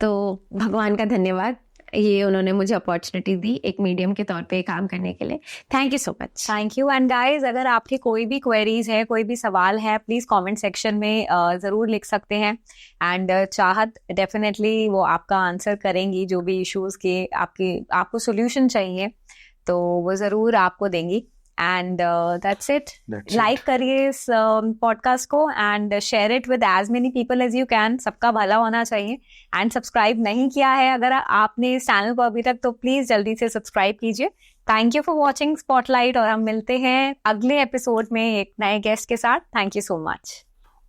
तो भगवान का धन्यवाद, ये उन्होंने मुझे अपॉर्चुनिटी दी एक मीडियम के तौर पे काम करने के लिए। Thank you so much. Thank you. And guys, अगर आपके कोई भी क्वेरीज है, कोई भी सवाल है, प्लीज कमेंट सेक्शन में जरूर लिख सकते हैं, एंड चाहत डेफिनेटली वो आपका आंसर करेंगी। जो भी इश्यूज के आपको सोल्यूशन चाहिए तो वो जरूर आपको देंगी। And that's it. लाइक करिए इस पॉडकास्ट को and share it with as many people as you can. सबका भला होना चाहिए। एंड सब्सक्राइब नहीं किया है अगर आपने इस चैनल को अभी तक, तो प्लीज जल्दी से सब्सक्राइब कीजिए। Thank you for watching spotlight, और हम मिलते हैं अगले एपिसोड में एक नए गेस्ट के साथ। Thank you so much.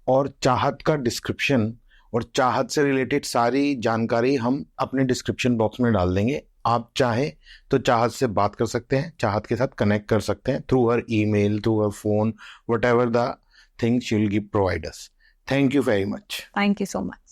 और चाहत का डिस्क्रिप्शन और चाहत से रिलेटेड सारी जानकारी हम अपने डिस्क्रिप्शन बॉक्स में डाल देंगे। आप चाहें तो चाहत से बात कर सकते हैं, चाहत के साथ कनेक्ट कर सकते हैं through her email, through her phone, whatever the thing she will give provide us. Thank you very much. Thank you so much.